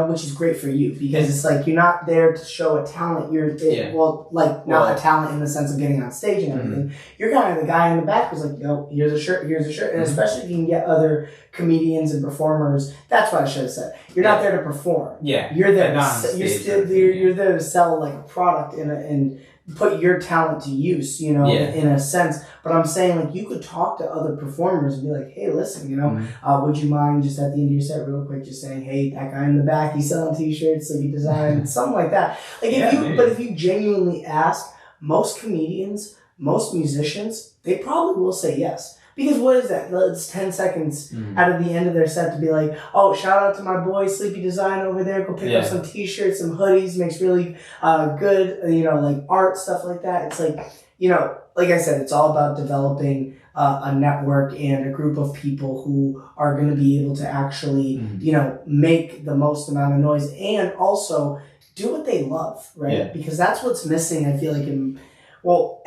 which is great for you because it's like you're not there to show a talent. Not a talent in the sense of getting on stage and everything. You're kind of the guy in the back who's like, here's a shirt. And especially if you can get other comedians and performers, that's what I should have said. You're not there to perform. Yeah. You're there you're there to sell like a product and put your talent to use, in a sense. But I'm saying, like, you could talk to other performers and be like, hey, listen, would you mind just at the end of your set real quick just saying, hey, that guy in the back, he's selling t-shirts, so he designed something like that. Like, if you genuinely ask, most comedians, most musicians, they probably will say yes. Because what is that? It's 10 seconds out of the end of their set to be like, oh, shout out to my boy Sleepy Design over there. Go pick up some t-shirts, some hoodies, makes really good, like art, stuff like that. It's like, like I said, it's all about developing a network and a group of people who are going to be able to actually, make the most amount of noise and also do what they love, right? Yeah. Because that's what's missing, I feel like, Well,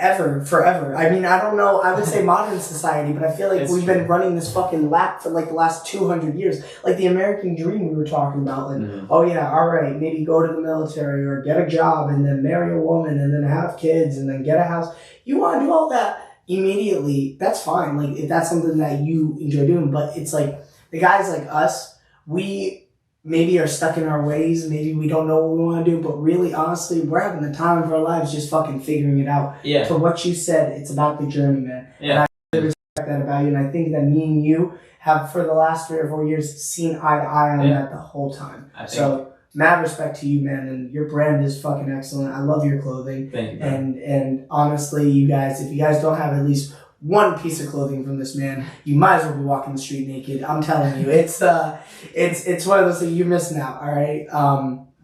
forever. I mean, I don't know. I would say modern society, but I feel like we've been running this fucking lap for like the last 200 years. Like the American dream we were talking about. Like, oh yeah, all right, maybe go to the military or get a job and then marry a woman and then have kids and then get a house. You want to do all that immediately, that's fine. Like, if that's something that you enjoy doing. But it's like, the guys like us, we maybe are stuck in our ways. Maybe we don't know what we want to do, but really, honestly, we're having the time of our lives just fucking figuring it out. Yeah. For what you said, it's about the journey, man. Yeah. And I really respect that about you. And I think that me and you have, for the last 3 or 4 years, seen eye to eye on that the whole time. So, mad respect to you, man. And your brand is fucking excellent. I love your clothing. Thank you, man. And honestly, you guys, if you guys don't have at least one piece of clothing from this man, you might as well be walking the street naked. I'm telling you, it's one of those things, you're missing out. All right.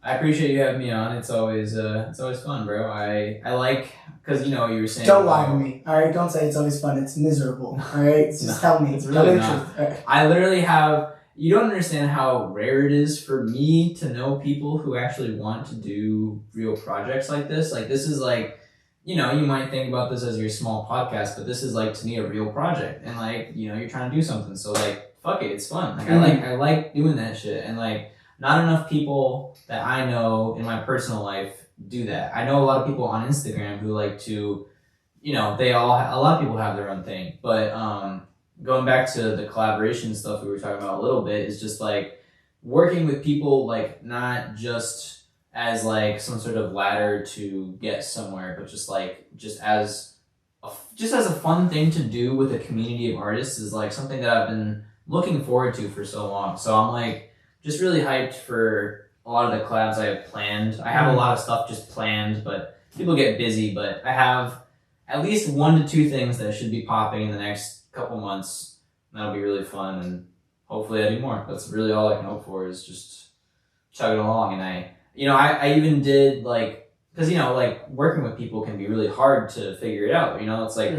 I appreciate you having me on. It's always fun, bro. I like, because you know what you were saying. Don't lie to me. All right. Don't say it's always fun. It's miserable. All right. Just tell me. It's really not. Right. I literally have. You don't understand how rare it is for me to know people who actually want to do real projects like this. Like, this is like, you know, you might think about this as your small podcast, but this is like, to me, a real project. And like, you know, you're trying to do something. So like, fuck it, it's fun. Like, I like doing that shit. And like, not enough people that I know in my personal life do that. I know a lot of people on Instagram who like to, you know, a lot of people have their own thing. But going back to the collaboration stuff we were talking about a little bit, is just like working with people, like not just as like some sort of ladder to get somewhere, but just as a fun thing to do with a community of artists is like something that I've been looking forward to for so long. So I'm like just really hyped for a lot of the collabs I have planned. I have a lot of stuff just planned, but people get busy. But I have at least 1 to 2 things that should be popping in the next couple months. That'll be really fun, and hopefully I do more. That's really all I can hope for, is just chugging along. And I even did, like, because, you know, like, working with people can be really hard to figure it out. You know, it's like,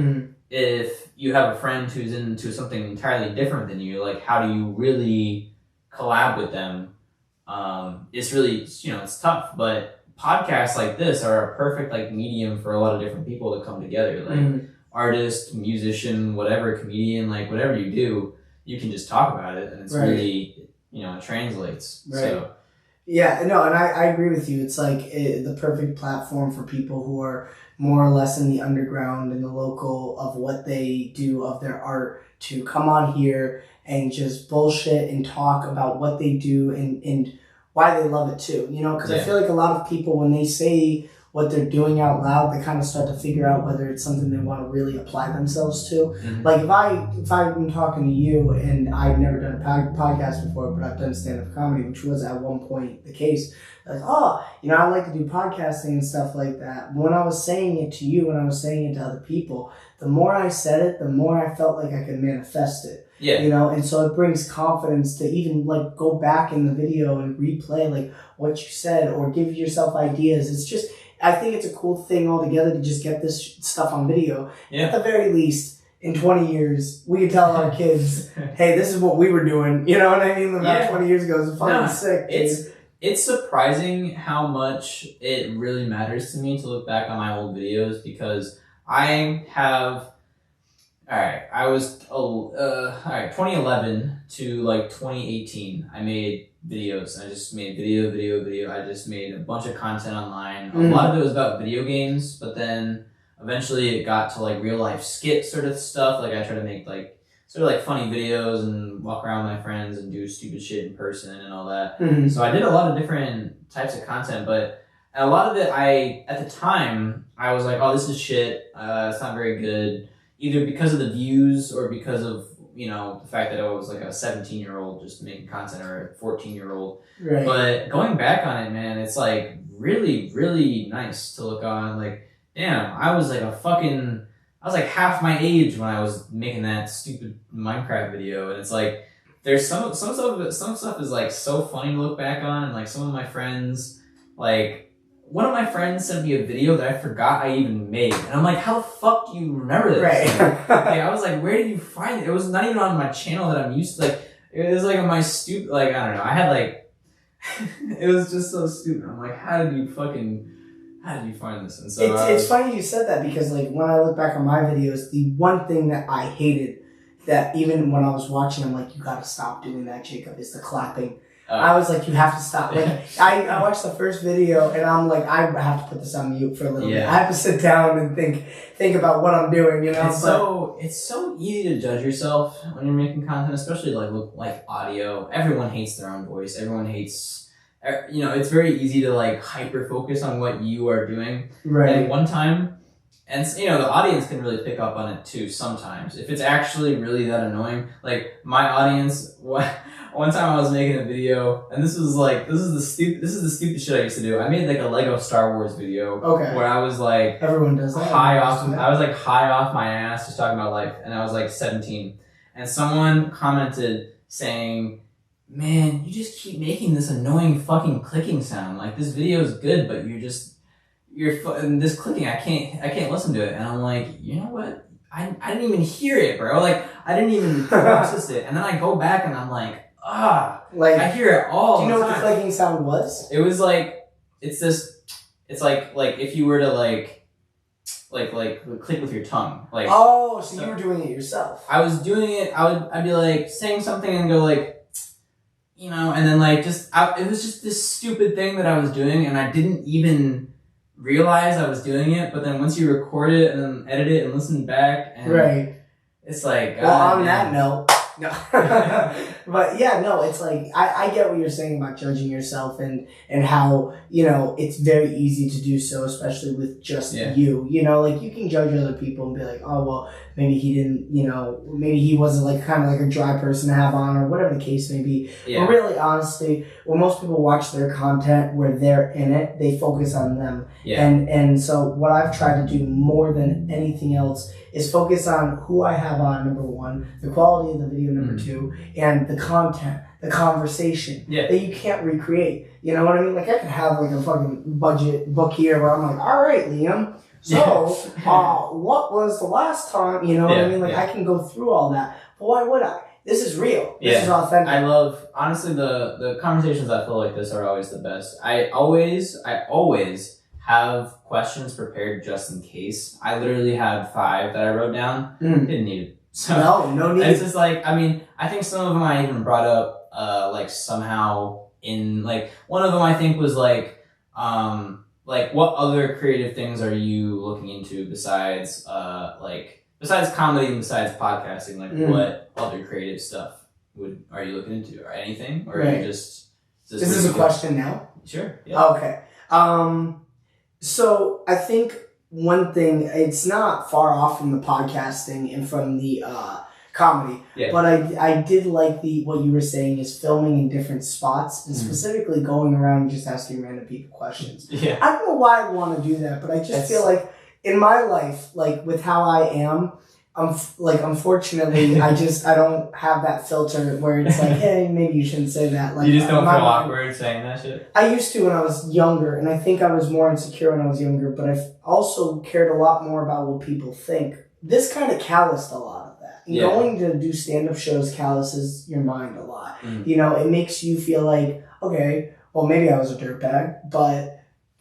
if you have a friend who's into something entirely different than you, like, how do you really collab with them? It's really, you know, it's tough. But podcasts like this are a perfect, like, medium for a lot of different people to come together. Like, artist, musician, whatever, comedian, like, whatever you do, you can just talk about it, and it's really, you know, it translates. Right. So. Yeah, no, and I agree with you. It's like the perfect platform for people who are more or less in the underground, in the local of what they do, of their art, to come on here and just bullshit and talk about what they do and why they love it too. You know, because I feel like a lot of people, when they say what they're doing out loud, they kind of start to figure out whether it's something they want to really apply themselves to. Like if I've been talking to you, and I've never done a podcast before, but I've done stand-up comedy, which was at one point the case. Like, oh, you know, I like to do podcasting and stuff like that. But when I was saying it to you, when I was saying it to other people, the more I said it, the more I felt like I could manifest it. Yeah. You know, and so it brings confidence to even like go back in the video and replay like what you said, or give yourself ideas. It's just, I think it's a cool thing altogether to just get this stuff on video. Yeah. At the very least, in 20 years, we can tell our kids, hey, this is what we were doing. You know what I mean? About 20 years ago, it's fucking sick. It's surprising how much it really matters to me to look back on my old videos, because I have, 2011 to like 2018, I made videos. I just made video. I just made a bunch of content online. A lot of it was about video games, but then eventually it got to like real life skit sort of stuff. Like I try to make like sort of like funny videos and walk around with my friends and do stupid shit in person and all that. So I did a lot of different types of content, but a lot of it, at the time, I was like, oh, this is shit. It's not very good. Either because of the views or because of, you know, the fact that I was like a 17-year-old just making content, or a 14-year-old. Right. But going back on it, man, it's like really, really nice to look on. Like, damn, I was like half my age when I was making that stupid Minecraft video. And it's like, there's some stuff is like so funny to look back on. And like some of my friends, like, one of my friends sent me a video that I forgot I even made. And I'm like, how the fuck do you remember this? Right. Like, I was like, where did you find it? It was not even on my channel that I'm used to. Like, it was like on my stupid, like, I don't know. I had like, it was just so stupid. I'm like, how how did you find this? And so it's funny you said that because like when I look back on my videos, the one thing that I hated that even when I was watching, I'm like, you gotta stop doing that, Jacob, is the clapping. I was like, you have to stop. Like, I watched the first video and I'm like, I have to put this on mute for a little bit. I have to sit down and think about what I'm doing, you know? It's so easy to judge yourself when you're making content, especially like audio. Everyone hates their own voice. Everyone hates, it's very easy to like hyper focus on what you are doing. Right. And one time, and the audience can really pick up on it too sometimes. If it's actually really that annoying, like my audience, one time I was making a video, and this is the stupid shit I used to do. I made like a Lego Star Wars video, where I was like, everyone does that. I was like high off my ass, just talking about life, and I was like 17, and someone commented saying, "Man, you just keep making this annoying fucking clicking sound. Like this video is good, but this clicking. I can't listen to it." And I'm like, you know what? I didn't even hear it, bro. Like I didn't even process it, and then I go back and I'm like. Like I hear it all. Do you know the what the clicking sound was? It was like it's like if you were to like click with your tongue. Like so you were doing it yourself. I was doing it. I'd be like saying something and go like, and then like it was just this stupid thing that I was doing, and I didn't even realize I was doing it. But then once you record it and then edit it and listen back, and it's like. Well, on that note. No, but yeah, no, it's like, I get what you're saying about judging yourself and how, it's very easy to do so, especially with just you, like you can judge other people and be like, oh, well, maybe he didn't, maybe he wasn't like kind of like a dry person to have on or whatever the case may be. But really, honestly, when most people watch their content where they're in it, they focus on them. And so what I've tried to do more than anything else is focus on who I have on, number one, the quality of the video, number two, and the content, the conversation that you can't recreate. You know what I mean? Like I could have like a fucking budget book here where I'm like, all right, Liam, so what was the last time? You know what I mean? Like I can go through all that, but why would I? This is real. This is authentic. I love, honestly, the conversations I feel like this are always the best. I always have questions prepared just in case. I literally had 5 that I wrote down. Didn't need it. So no need. It's just like, I mean, I think some of them I even brought up, like somehow in, like, one of them I think was like what other creative things are you looking into besides comedy and besides podcasting? Like, what other creative stuff are you looking into, or anything, or are you just? Is this a question now? Sure. Yeah. Okay. So I think one thing, it's not far off from the podcasting and from the comedy, but I did like what you were saying is filming in different spots and specifically going around and just asking random people questions. I don't know why I want to do that, but I just feel like in my life, like with how I am, unfortunately, I don't have that filter where it's like, hey, maybe you shouldn't say that. Like, you just don't feel awkward saying that shit? I used to when I was younger, and I think I was more insecure when I was younger, but I also cared a lot more about what people think. This kind of calloused a lot of that. Going to do stand-up shows calluses your mind a lot. It makes you feel like, okay, well, maybe I was a dirtbag, but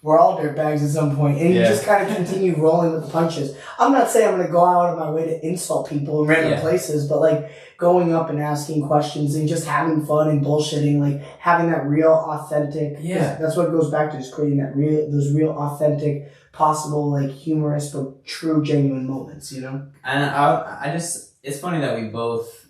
we're all dirtbags at some point, and you just kind of continue rolling with the punches. I'm not saying I'm going to go out of my way to insult people in random places, but like going up and asking questions and just having fun and bullshitting, like having that real authentic. That's what it goes back to, just creating those real authentic, possible, like humorous but true, genuine moments. And it's funny that we both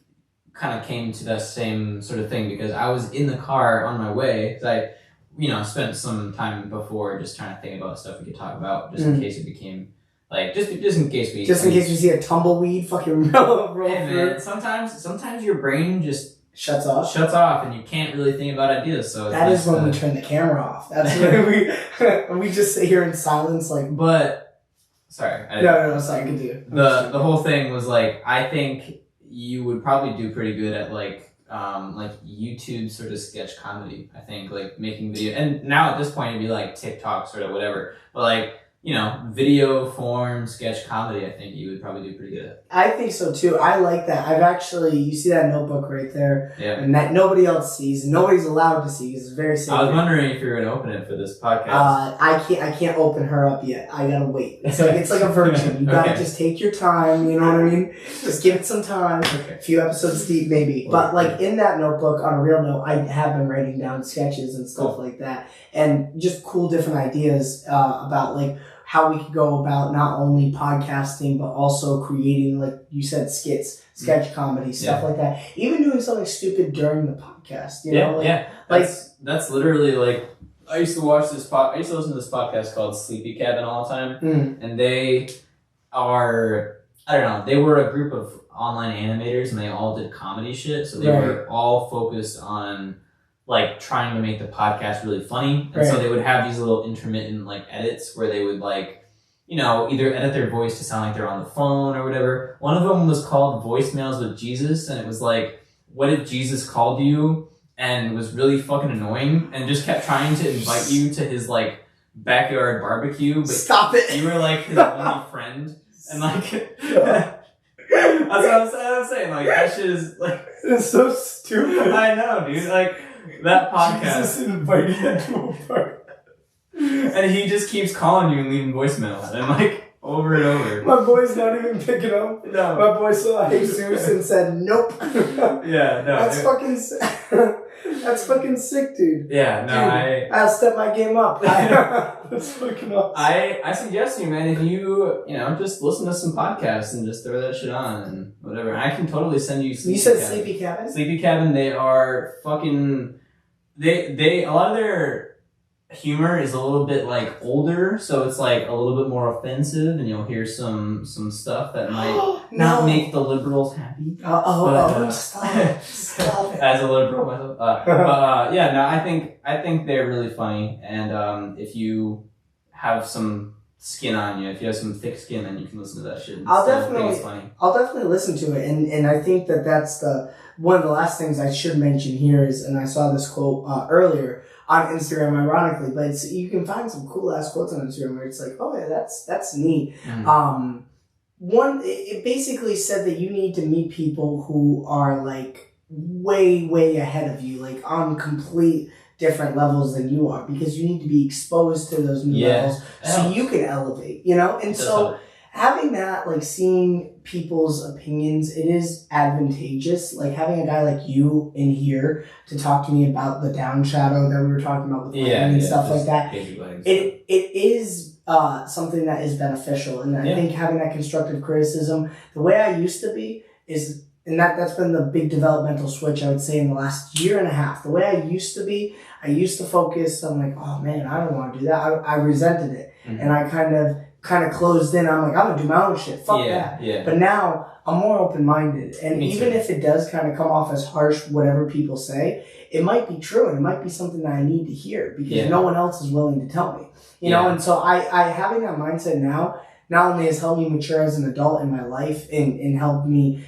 kind of came to that same sort of thing, because I was in the car on my way, because I spent some time before just trying to think about stuff we could talk about, just in case it became, like, just in case we see a tumbleweed fucking roll through. Man, sometimes your brain just shuts off, and you can't really think about ideas. So that is when we turn the camera off. That's when we just sit here in silence, like. But sorry, sorry, continue. The whole thing was like, I think you would probably do pretty good at like YouTube sort of sketch comedy. I think like making video, and now at this point it'd be like TikTok sort of whatever, but like video form sketch comedy, I think you would probably do pretty good at. I think so too. I like that. You see that notebook right there, and that nobody else sees, and nobody's allowed to see. It's very sacred. I was wondering if you were going to open it for this podcast. I can't open her up yet. I gotta wait. It's like a virgin. You gotta just take your time. You know what I mean? Just give it some time. Okay. A few episodes deep, maybe. But like in that notebook, on a real note, I have been writing down sketches and stuff like that, and just cool different ideas about like how we could go about not only podcasting, but also creating, like you said, skits, sketch comedy, stuff like that. Even doing something stupid during the podcast, you know? That's literally like, I used to listen to this podcast called Sleepy Cabin all the time. And they are, I don't know, they were a group of online animators and they all did comedy shit. So they were all focused on like trying to make the podcast really funny. And so they would have these little intermittent like edits where they would like, either edit their voice to sound like they're on the phone or whatever. One of them was called Voicemails with Jesus, and it was like, what if Jesus called you and was really fucking annoying and just kept trying to invite you to his like backyard barbecue, but stop it. You were like his only friend, and like that's what I'm saying. Like that shit is like, it's so stupid. I know, dude. Like that podcast. Jesus invited you to a party. And he just keeps calling you and leaving voicemails, and like over and over. My boy's not even picking up. No. My boy saw Jesus and said nope. Yeah, no. That's fucking that's fucking sick, dude. Yeah, no, I'll step my game up. That's fucking awesome. I suggest you, man, if you just listen to some podcasts and just throw that shit on and whatever. I can totally send you Sleepy Cabin. Sleepy Cabin? Sleepy Cabin, they are fucking they a lot of their humor is a little bit like older, so it's like a little bit more offensive, and you'll hear some stuff that might not make the liberals happy. Stop it. As a liberal myself, I think they're really funny, and if you have some skin on you, if you have some thick skin, then you can listen to that shit. I'll definitely listen to it, and I think that's one of the last things I should mention here is, and I saw this quote earlier on Instagram, ironically, but you can find some cool ass quotes on Instagram where it's like, oh yeah, that's neat. It basically said that you need to meet people who are like way ahead of you, like on complete different levels than you are, because you need to be exposed to those new levels so you can elevate, and so having that, like seeing people's opinions, it is advantageous. Like having a guy like you in here to talk to me about the down shadow that we were talking about with and stuff like that. It is something that is beneficial, and I think having that constructive criticism, the way I used to be is, and that's been the big developmental switch I would say in the last year and a half. The way I used to be, I used to focus on like, oh man, I don't want to do that. I resented it, and I kind of closed in. I'm like, I'm gonna do my own shit. Fuck that. Yeah. But now I'm more open-minded, and even if it does kind of come off as harsh, whatever people say, it might be true, and it might be something that I need to hear because no one else is willing to tell me. You know, and so I having that mindset now not only has helped me mature as an adult in my life and helped me,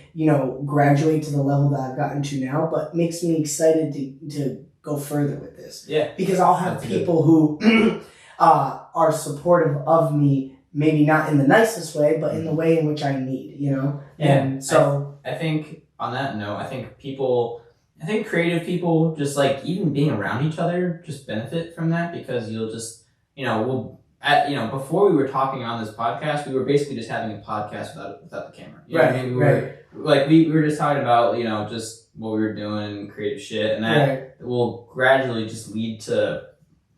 graduate to the level that I've gotten to now, but makes me excited to go further with this. Yeah. Because I'll have people who are supportive of me. Maybe not in the nicest way, but in the way in which I need, Yeah. And so I think on that note, I think creative people just like even being around each other just benefit from that, because you'll just, before we were talking on this podcast, we were basically just having a podcast without the camera. You know what I mean? We were just talking about, just what we were doing, creative shit, and that will gradually just lead to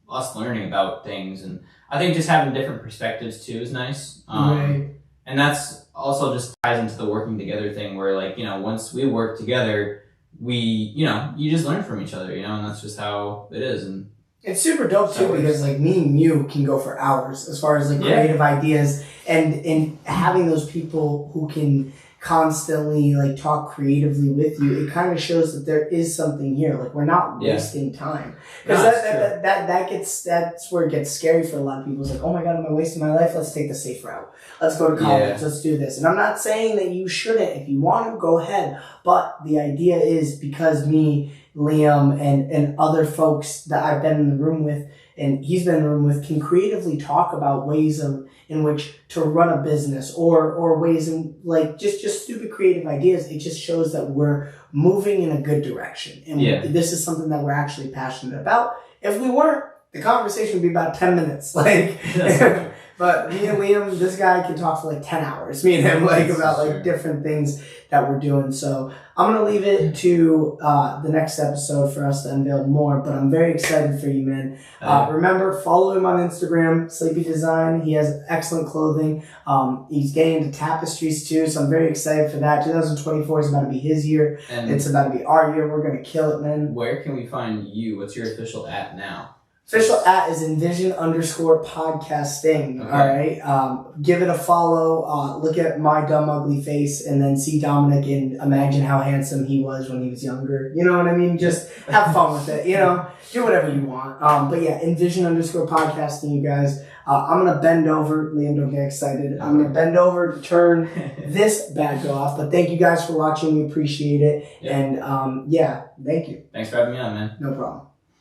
us learning about things. And I think just having different perspectives too is nice. And that's also just ties into the working together thing where like, once we work together, we, you just learn from each other, and that's just how it is. And it's super dope too, because like me and you can go for hours as far as like creative ideas, and having those people who can constantly like talk creatively with you, it kind of shows that there is something here. Like we're not wasting time, because that's where it gets scary for a lot of people. It's like, oh my god, am I wasting my life? Let's take the safe route. Let's go to college. Let's do this. And I'm not saying that you shouldn't. If you want to, go ahead. But the idea is, because me, Liam, and other folks that I've been in the room with and he's been in the room with, can creatively talk about ways in which to run a business or ways in like just stupid creative ideas. It just shows that we're moving in a good direction. And this is something that we're actually passionate about. If we weren't, the conversation would be about 10 minutes. Like, but me and Liam, this guy can talk for like 10 hours, me and him, like about like different things that we're doing. So I'm going to leave it to the next episode for us to unveil more, but I'm very excited for you, man. Remember, follow him on Instagram, Sleepy Design. He has excellent clothing. He's getting into tapestries too, so I'm very excited for that. 2024 is about to be his year. And it's about to be our year. We're going to kill it, man. Where can we find you? What's your official @ now? Official @ is Envision_podcasting. Okay. All right. Give it a follow. Look at my dumb, ugly face and then see Dominic and imagine how handsome he was when he was younger. You know what I mean? Just have fun with it. You know, do whatever you want. But yeah, Envision_podcasting, you guys. I'm going to bend over. Liam, don't get excited. I'm going to bend over to turn this bad girl off. But thank you guys for watching. We appreciate it. And yeah, thank you. Thanks for having me on, man. No problem.